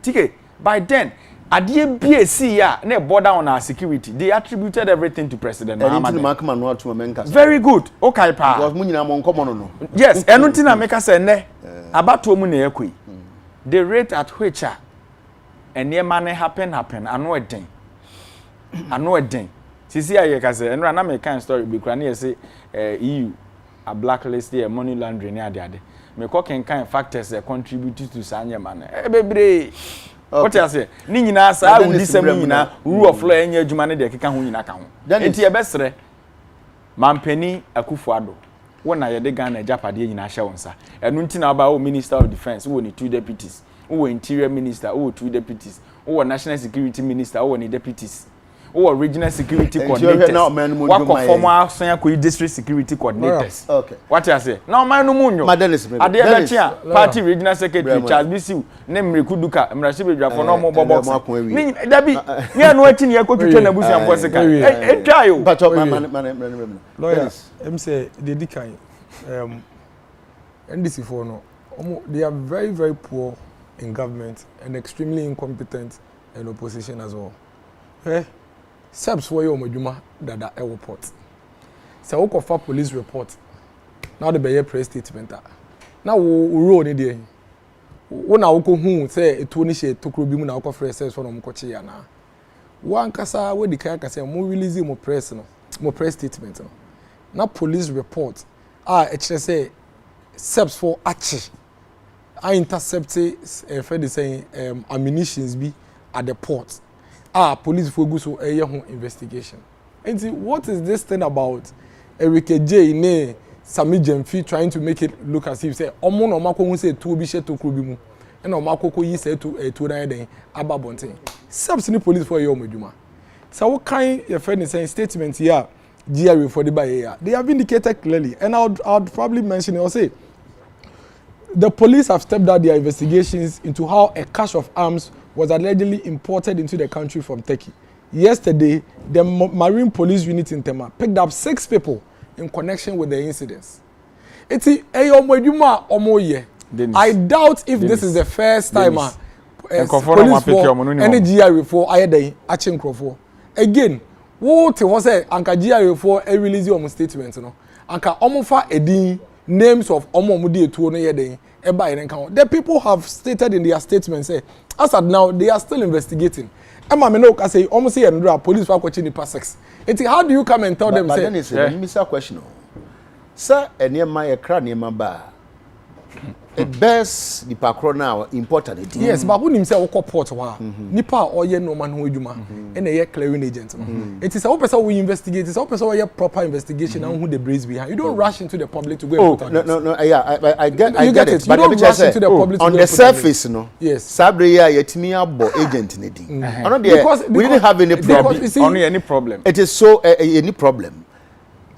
Tike, by then, adie BAC ya ne border on our security. They attributed everything to President Muhammad. Very good. Okay, pa. Because munyina mo nkomo no. Yes, enunti na make say ne abato mu na ekui. The rate at which ene man happen anu eden. Anu eden. Sisi aye ka say enra na me kan story be kra na say EU a blacklist there money laundering ne ade. Me ko kan factors that contribute to sanya man bebre what you say ni nyina sa udi sem nyina rule of law enya adwuma ne de keka ho nyina ka ho enti e besere mampani Akufo Addo wona ye de Ghana japade nyina hye wonsa enu nti na ba o minister of defense wo ni 2 deputies wo interior minister wo 2 deputies wo national security minister wo ni deputies wo regional security coordinators what conform asan ko district security coordinators okay what you say now man no munyo ade be party regional secretary Charles Bisiu ne mreku duka mrahye bedwafo no mo box ni dabi ni anu achi ne yakotwetwe na busu amfo seka etwa yo lawyers say they dikan NDC for no they are very very poor in government and extremely incompetent in opposition as well SEBS for your Majuma Dada airport. So we for police report. Now the Bayer press statement. Now we roll in there. When I go home, say it only she took Ruby Muna for fresh from Mokochiana. One Casa where the car say more release more press statement. Now police report. HSA SEBS for Achi. I intercepted Fed saying ammunitions be at the port. Police for go so a investigation. And see, what is this thing about Eric J. Ne Sami Jemfi trying to make it look as if say Omo no mako who say to be she to Krubimu and Omako ko yi say to den ababonten. SEBS ni police for your Majuma. So what kind your friend is saying statement here GRA for the by here. They have indicated clearly, and I would probably mention it or say the police have stepped out their investigations into how a cache of arms was allegedly imported into the country from Turkey. Yesterday, the Marine Police Unit in Tema picked up 6 people in connection with the incidents. I doubt if this is the first time police for any GRA for Ayadei Achin Crawford. Again, what was a Anka GRA for a release your statement? Anka Omofa Edi names of Omo Mudi to Yede The people have stated in their statement say as at now they are still investigating. Emma me no ka say almost say and police for question the past 6. How do you come and tell them but say then it's a miss question. Sir, and near my cranium bar. It bears the pakro now important. Yes, but who himself will port wa. Nipa or ye no man who juma and a clearing agent. It is a person we investigate, it's a person we proper investigation and who the brains behind. You don't rush into the public to go and put no, yeah, I get it. But you don't rush into the public on the surface, no. Yes. Sabria yetimi abo agent needing. Because we didn't have any problem. Only any problem. It is so any problem.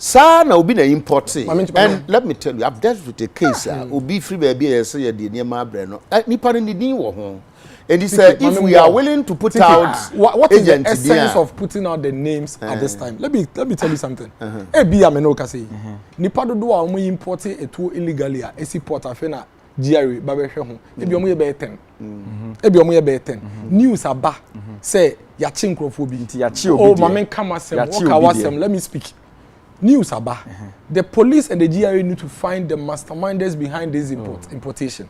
Sir, now be the importing. And let me tell you, I've dealt with a case. Ubi free baby, say the near my brain. Nipa in the new and he said, if we are willing to put out what is the essence of putting out the names at this time? Let me tell you something. Ebi amenoka say, nipa do do a omo importing etu illegally a esi port afena GRA ba be hwe ho. Ebi omo ye be 10. Ebi omo ye be 10. News aba say ya chi nkrofo bi nti ya chi obi. Oh, mama come asem, waka wasem, let me speak. News aba. The police and the GRA need to find the masterminders behind this importation.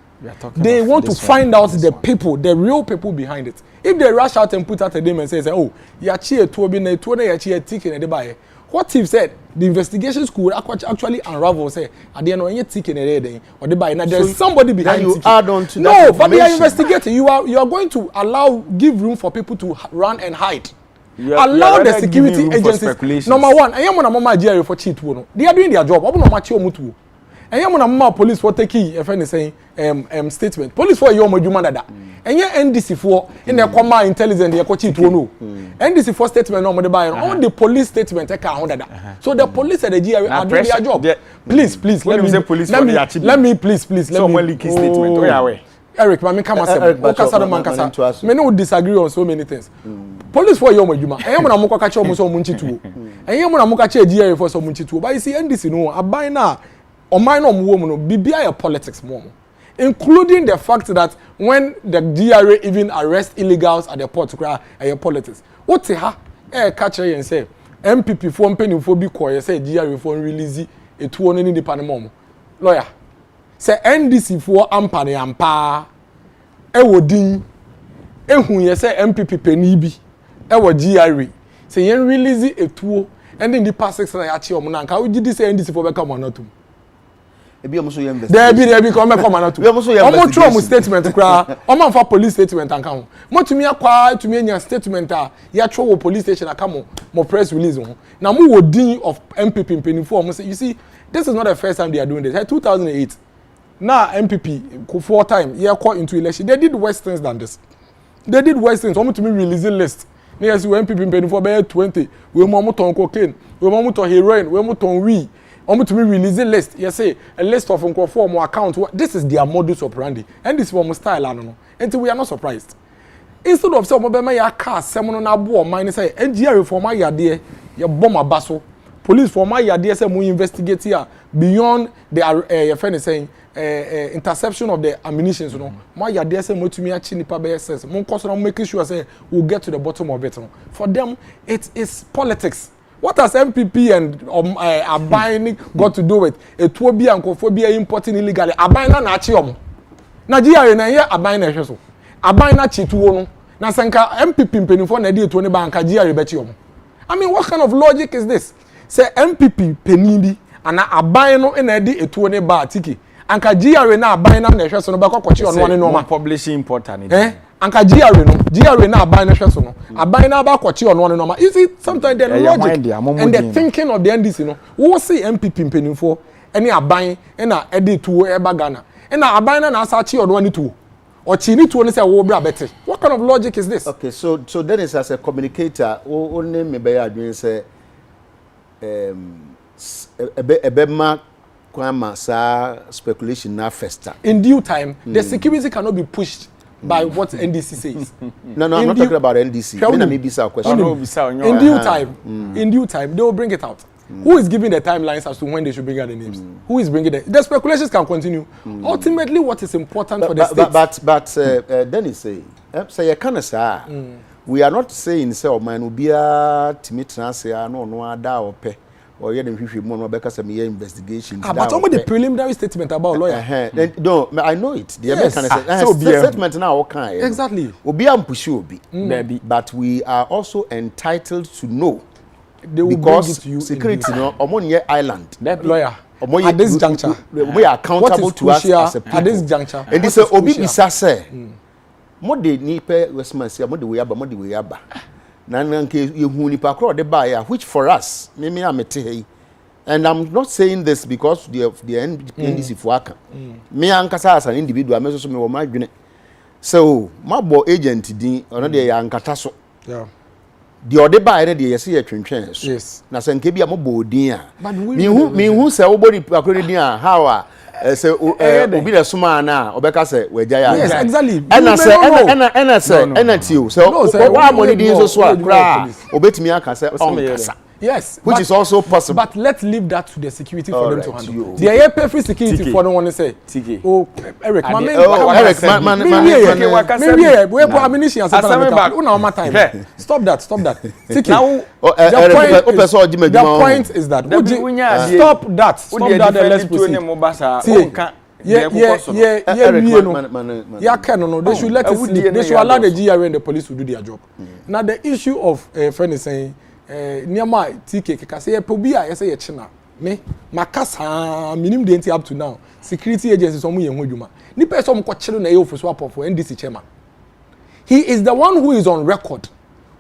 They want to find out the people, the real people behind it. If they rush out and put out a name and say, oh, yachi etuobi na etuone yachi etike na debaye. What if said the investigations could actually unravel say at the end of ticket or debaye. Now there's somebody behind you. Add on to no, that but they are investigating. You are going to give room for people to run and hide. Allow the security agencies. Number one, I am on a mama GRA for cheat. They are doing their job. I'm not macho mutu. I am on a mama police for taking a friend saying statement. Police for your mojuma dada. And yeah, NDC for in their command intelligence they cheat no. NDC for statement no buy all the police statement take on dada. So the police and the GRA are doing their job. Please let me please someone leak his statement. Where are we? Eric, mami kama se. Me no disagree on so many things. Police for your mojuma. Enyam na moko kache omo so omunchi tuo. Enyam na moko kache GRA for so omunchi tuo. But you see NDC no aban na oman no omwo mu no bibia your politics mo. Including the fact that when the GRA even arrest illegals at the port your politics. What ha catch and say MPP for mpenimfo bi koye say GRA for release etuo no ni department mo. Lawyer say NDC for ampane ampa wodin ehun ye say MPP peni bi ewo GRA say yen release etuo and in the past 6 na ya che omo na nka wo gidi say NDC for be come on atum ebi omo so ye investigate there be come on atum omo tro omo statement kra omo amfa police statement anka ho motumi akwa tumi anya statement a ya tro wo police station aka mo press release ho na mo wodin of MPP penifo omo say you see this is not the first time they are doing this. 2008 now MPP 4 times yeah call into election they did worse things than this. They did worse things. Want to me release a list. Yes, we MPP paying for about 20. We want to cocaine. We want to heroin. We want to weed. Want to me release a list. Yes, say a list of form account. This is their modus operandi, and this is from style. I don't know. Until we are not surprised. Instead of some of them, my car, someone on a board, mine say, NGR for my idea, your bomb a basso. Police for my idea, say we investigate here beyond the your friend is saying. Interception of the ammunition, you know. My idea say to me actually nipa be sense. Mon cause na making sure say we'll get to the bottom of it. For them, it is politics. What has MPP and Abine got to do with Ethiopia and Kophobia importing illegally? Abine na achi omo. Nigeria na here Abine na hwe so. Abine na chi tuwo no. Na sanka MPP mpenifo na dey to ne banka GRA be chi omo. I mean, what kind of logic is this? Say MPP penidi ana Abine no na dey etuo ne ba tiki. Anka GRA na aban na hwe so no ba kwachi ono ane no ma publishing important anka GRA na aban na hwe so no aban na ba kwachi ono ane no ma. You see sometimes the logic and the thinking of the NDC no wo see MPP mpenimfo ene aban na ede tuo e ba Ghana na aban na asa chi ono ane tuo o chi ni tuo ne say wo bra bete. What kind of logic is this? Okay, so Dennis as a communicator o name me be adwen say ebe ma kwama sa speculation na festa. In due time, the security cannot be pushed by what NDC says. No, I'm not talking about NDC. Maybe a question. In due time, they will bring it out. Who is giving the timelines as to when they should bring out the names? Who is bringing the speculations can continue. Ultimately, what is important for the state. But Dennis say you can't say we are not saying say man will be a timid transfer no ada ope. or you don't more because of me investigation. But somebody the preliminary statement about lawyer. No, I know it. The American statement now okay. Exactly. Obi am push obi. But we are also entitled to know. They will because bring it to you security no Omonie island. Lawyer. At this juncture, we are accountable to us as a people. At this juncture, and this obi bisa say, mo de nipa wesmansia, mo de we aba. Na nke yehu nipa kro de ba ya, which for us, me amete hey. And I'm not saying this because the NDC for aka. Me ankasa as an individual, me so me wo madwene. So, mabo agent din, ono de ya ankata so. Yeah. The other buy the yes here twentwen so. Yes. Na se nke bia mo bodin a. Me hu se wo body akore din a how a say obi the suma na obeka say wagya ya. Yes, exactly. Ena tio. So wa money din so a kra obetimi aka say on. Yes, which is also possible. But let's leave that to the security for them to handle. The air perfect security for them want to say. Oh, Eric, my man, we have ammunition as a time. Stop that. Now, the point is that stop that. Let's proceed. They should let it sleep. They should allow the GRA and the police to do their job. Now, the issue of friend is saying. Niama TK keka say pobi a yesa ye china me makasa minim de up to now security agencies omo ye ho dwuma ni person ko chiro na ye ofoso apop for NDC chairman. He is the one who is on record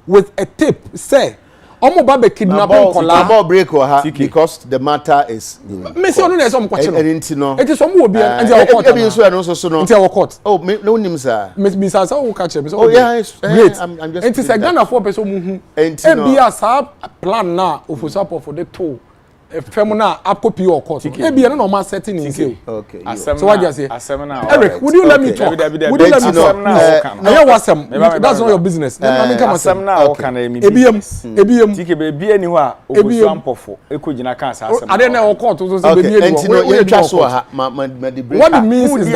with a tape say omo ba be kidnapping kola about break or her because the matter is me say onu na some ko chiro it is some obi and they court e be so no so no until court oh me no nim sir me say say o catch me oh yeah great I'm just it is a Ghana for person mu hu e be a sa plan na ofoso apop for the two fem na akopi or court e be no normal setting in say okay so what you say Eric would you let me talk would you let me talk I was some that's not your business let me come asem na o kana emi ebiem tike be bia ni ho a obosu ampofo ekojina kan sa asem ade na o court so say be bia ni ho we twa so ha ma the break what it means is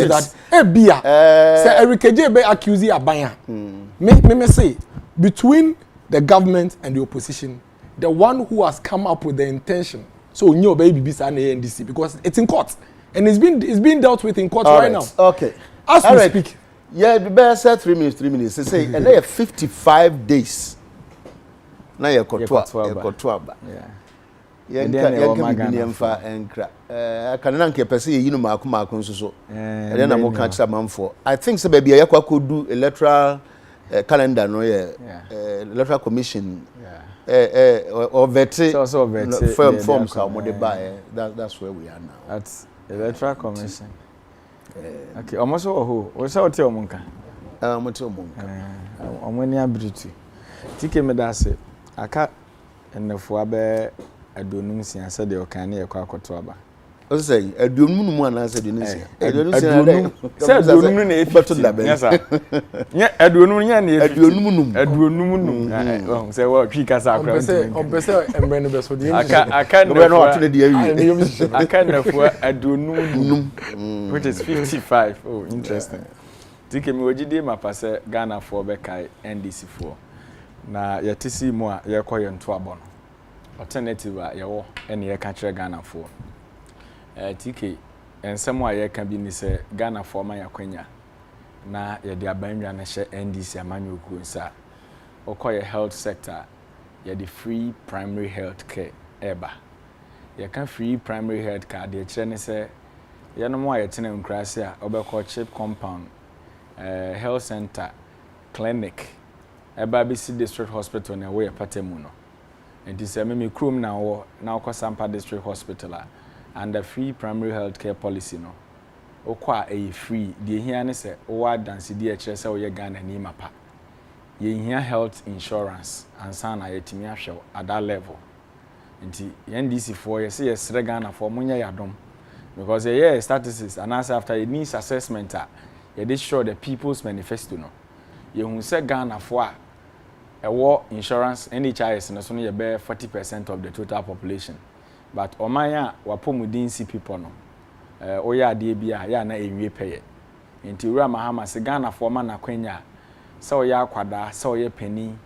that ebia say Eric Eje be accuse Abanya me say between the government and the opposition the one who has come up with the intention so nyo baby bisa na NDC because it's in court and it's being dealt with in court right now. Okay. As we speak. Yeah, the best 3 minutes. They say and they 55 days. Na ye kotwa. Yeah. Yenka enkra. Kanana nke pese ye yinu maako nso so. And then am kan kira manfo. I think say baby yakwa kodu electoral calendar no ye electoral commission. Or vetting forms are more buy. That's where we are now. That's electoral commission. Okay, almost who? We saw tell Monka. Omweni ability. Tike me da say aka enefo abe adonum sia say de okan na yakwa akoto aba. O say adonum mu ana say adonum sia. Adonum say adonum na efitu da be. Yes sir. Nya adonum nya na efitu. Adonum num. Say what twi kasa akra. Ompese embre no be so de. Aka no no atune de awi. Aka nefo adonum which is 55. Oh, interesting. Tike me wogide mapa say Ghana for be kai NDC for. Na yetisi mu a ye koye nto abono. Alternative a ye wo ene ye ka kire Ghana for. TK ensem a ye ka bi ni se Ghana for ma yakwanya na ye de abanwa na hye NDC amanyo ku nsa okoye health sector ye de free primary health care eba ye ka free primary health care de kire ne se ye no mo a ye tene nkrase a obekọ chip compound health center clinic eba bi si district hospital na we patemu no enti se me krom na wo na okosampa district hospital a and the free primary health care policy no okwa a free the here ne say o dance di e kire say o ye Ghana ni mapa ye here health insurance and san na yetimi ahwe at that level nti NDC for ye say yes Ghana for munya yadom because ye statistics and after a needs assessment ye dey show the people's manifesto no ye hu say Ghana for a war insurance NHIS no so no ye be 40% of the total population. But omanya wapomudin si people no oya ade bia ya na enwie peye nti wura mahama se Ghana for ma na kwanya se oya akwada se oya pani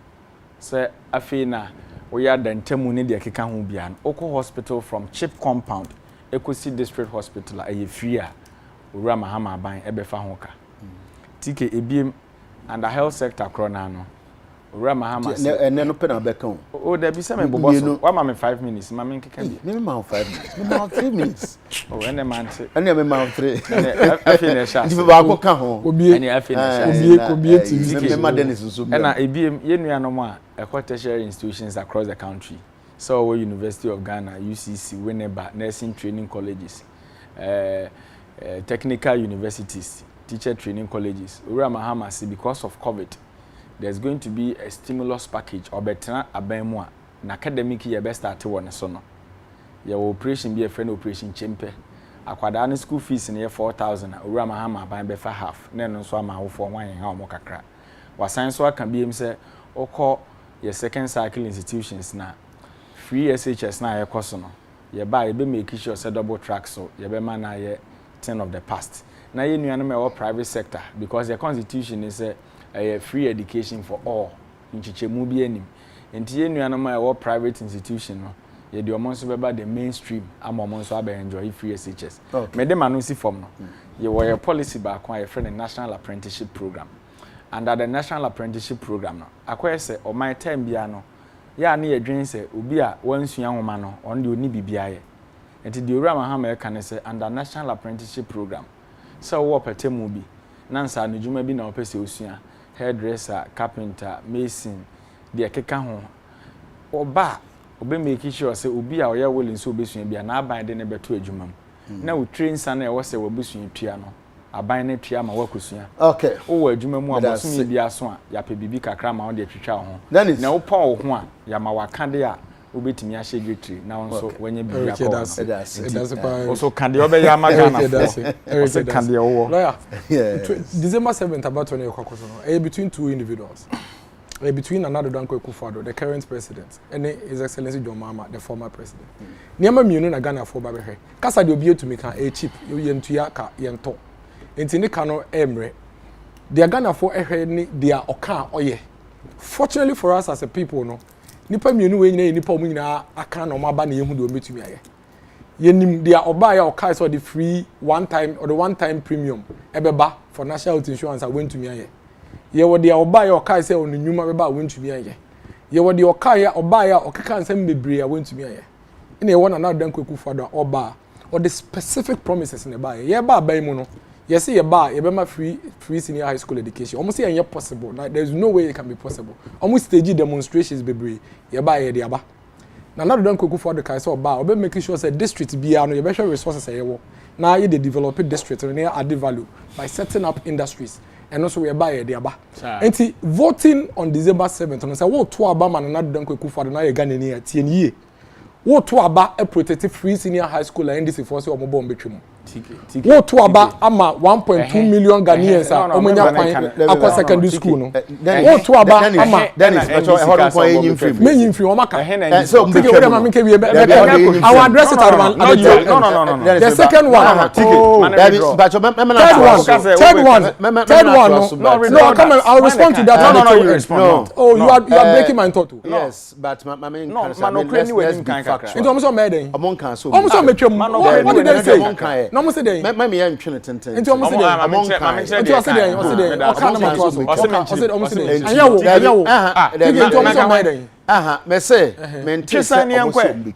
se afi na we are the ntemu ne de keka ho bia no oko hospital from Chip Compound Ecosi District Hospital a free a owura mahama ban ebefa ho ka tike ebiem and the health sector krona no owura mahama ene no pe na be kan o da bi se me bobo so wa ma me 5 minutes ma me keka bi me ma 5 minutes me ma 3 minutes o ene man te ene me ma 3 afi na sha di ba ko ka ho ene afi na sha obie ti me ma Dennis so ena ebiem ye nua no mo a tertiary institutions across the country so we University of Ghana UCC Winneba nursing training colleges technical universities teacher training colleges owura mahama say because of COVID there's going to be a stimulus package or better aban a na academic year best start won so no your operation be a friend operation chempe akwada na school fees na 4,000 owura mahama aban be fa half na no so ama wo for wan ha omo kakra wasan so aka bi em say okọ your second cycle institutions na free SHS na ye koso no ye ba ye be make sure say double track so ye be man na ye 10 of the past na ye nuanu me private sector because the constitution is a free education for all nchichemu bi anim enti ye nuanu me private institution no ye de omo so be ba the mainstream ama omo so aba enjoy free SHS me de manu si form no ye wo your policy ba kwa ye friend national apprenticeship program under the national apprenticeship program no akwese say o my time bia no ya na ye dwen say obi a wansua homa no on de oni bibia ye enti de owura mahama e kan say under national apprenticeship program so wo petemu bi nansa no djuma bi na opese osua hairdresser carpenter mason de keka ho oba obe make sure say obi a oya willing so obesua bia na aban de ne beto adwuma na wo train sana e wo say wo besua tua no aban ne tua ma wakosua okay wo adwuma mu amoso bi aso a ya pe bibi kakra ma wo de twetwa ho na wo pa wo ho a ya ma wakade a obetimi a secretary na wonso wenye bi akọ also can the obe ya magana also can the owo lawyer December 7th about when you kwakoso no between two individuals between another Danko Akufo-Addo the current president and his excellency John Mahama the former president niam mienu na Ghana for ba behwe kasa de obi etumi kan cheap ye ntua ka ye nto enti ne ka no emre the Ghana for ehwe ni dia oka oye fortunately for us as a people no nipa mienu we nyina nipa omu nyina aka na omaba na yehu de ometumi aye yenim dia oba ya oka so the free one time premium ebeba for national health insurance awentumi aye ye wo dia oba ya oka se onunwuma beba awentumi aye ye wo dia oka ya oba ya okeka nsem bebre awentumi aye ina ye wona na Danko Akufo-Addo oba or the specific promises in the ba ye ba ban mu no yes ye ba ye be ma free senior high school education almost say ain't possible like there's no way it can be possible almost stage demonstrations bebre ye ba ye de aba na na Danko Akufo-Addo kai say oba obe make sure say district bia no ye be share resources ye wo na ye dey develop district and add value by setting up industries and also ye ba ye de aba enti voting on December 7th no say wo to aba man na Danko Akufo-Addo na ye Ghana ni atie ni ye wo to aba a protective free senior high school and NDC for say omo betwem wo to aba ama 1.2 million Ghanaians omonya kwan akwa secondary school no wo to aba ama Dennis menyin free o maka so we dem make we our address it no the second one third one no come I'll respond to that no oh you are breaking my thought yes but my main into almost made among can so almost metwem what did they say no mo say dey me ya ntwene tenten into almost dey among can into say dey o say dey o kan na to o say almost dey anyawo into almost made dey me say me ntwesa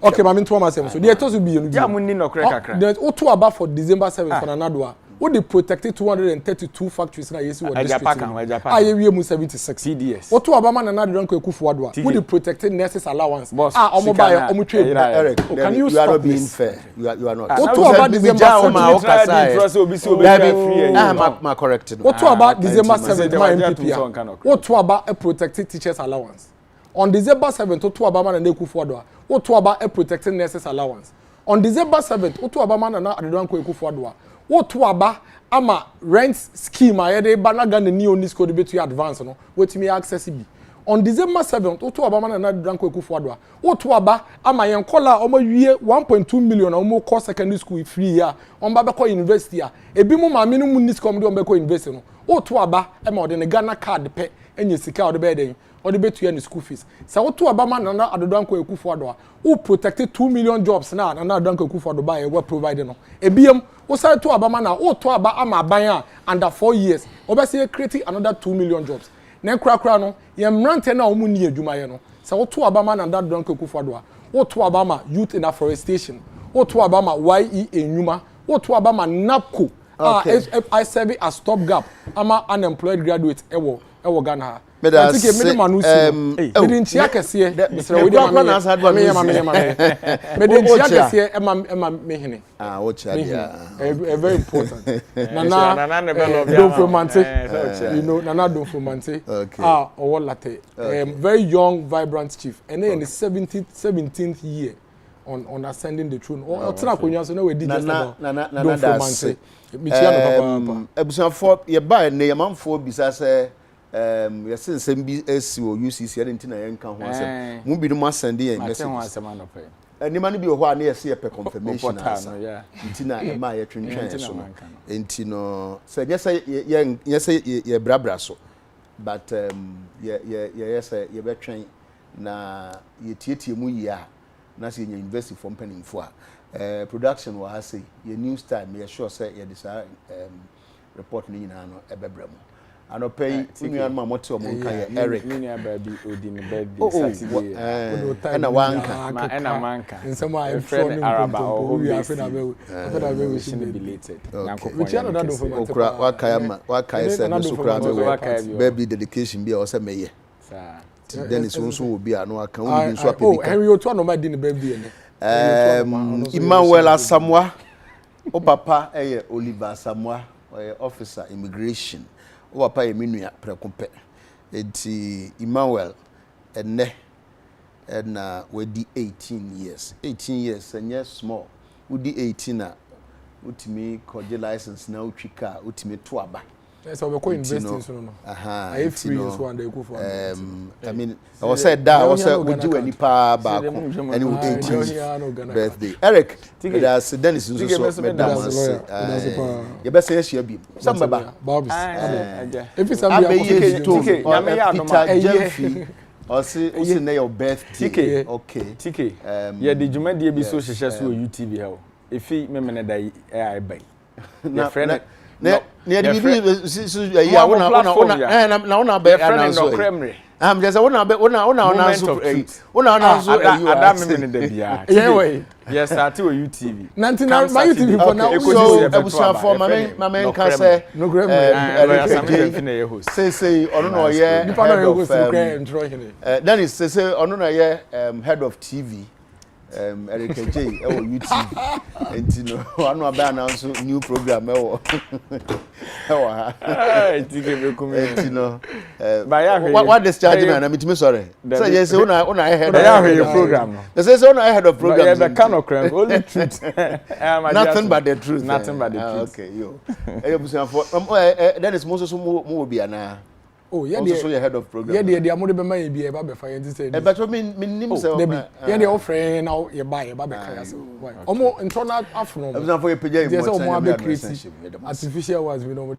okay ma me ntwo ma say so dey to so bi you ya munni no kre kakra there o to aba for December 7th for Nanado what they protected 232 factories na yesi what district aye wie mu 76 CDS what to abama na na Danko Akufo-Addo what they protected nurses allowance omo buy omo trade Eric can you are not being this? fair you are not what to about December 7th ma corrected what to about December 7th my MPP what to about a protected teachers allowance on December 7th what to abama na Akufo-Addo what to about a protected nurses allowance on December 7th what to abama na Danko Akufo-Addo what to aba ama rent scheme ayede ba na Ghana ni oni school betu advance no wetimi access bi on December 7th what to aba man na Danko Akufo-Addo what to aba ama yen kola omo wie 1.2 million omo course secondary school free ya on ba be ko university a ebi mu ma me no mu ni school de on be ko university no what to aba e ma de ne Ghana card pe enye sika o de be den o de betua ne school fees se wo to aba ma Nana Addo Dankwa Akufo Addo a wo protect 2 million jobs na Nana Addo Dankwa Akufo Addo ba e we provide no ebiem wo say to aba ma na wo to aba ama aban a under 4 years obese create another 2 million jobs na kura no ye mrante na omu ni adwuma ye no se wo to aba ma Nana Addo Dankwa Akufo Addo a wo to aba ma youth in afforestation wo to aba ma YE enwuma wo to aba ma NAPCO I serve as stopgap ama unemployed graduate ewo Ghana. I think me man who me din chia kese Mr. We dey me din chia kese ema me hene what chia very important Nana don't fromante you know Nana don't fromante owo latte very young vibrant chief and in the 17th year on ascending the throne or tena konwa so na we di just about don't fromante me chia no papa ebusanfo ye ba ne yamanfo bisa se yesensem bi esi o UCC ade ntina yenka ho asem mu bi no asende yen message anima no bi ho a na yesi ye confirmation asa ntina e ma ye twentwen so ntino se yese ye brabra so but yese ye betwen na ye tietie mu yi a na se ye university for mpanimfo a production wa ha say ye news time ye sure say ye disa report ni nyina no ebebra mu anopay unu ma mote o monka ye Eric uni baby odi ni birthday Saturday na wanka na manka nsema I friend Araba or we have been wishing belated which are not do for okra wakaya se no so kra me baby dedication bi o se meye Dennis nso wo bi anu aka uni nso apebika Henry otu no ma di ni birthday ne Emmanuel Asamoah o papa eye Oliver Asamoah officer immigration o papa ye menua prekompe enti Emmanuel enne na wedi 18 years enye small udi 18 na utimi koje license na utwika utimi to aba so we ko university so no I free so and they go for I mean I was said that was would wani pa ba ko any 18 birthday Eric that's Dennis so madam you best say share bi some baba if it's some TK nyame ya no ma Jeffy or see na your birthday okay TK yeah the jumadi bi so hyehyɛ so UTV ha o efi memene da ai bai your friend ne bi ya wona be ananso just wona so Adam memene da bia yeah yes ati o UTV na my UTV for now so ebusa for mama nka say no grem say ono no ye nipa no go so grem ntro hene then is say ono no ye head of TV Eric J ewo YouTube enti no anu aba announce new program ewo ha TK be come enti no what discharge na mitime sorry say yes una head of program no they say una head of program yeah be kind of crime only truth nothing but the truth okay yo busan for that is most so mo bi ana oh yeah also your head of program yeah the amode be man bi e ba be fa yenti say but me nim say yeah the offering now you buy be kaya so why omo internal afro busan for your page yes omo be create artificial words we know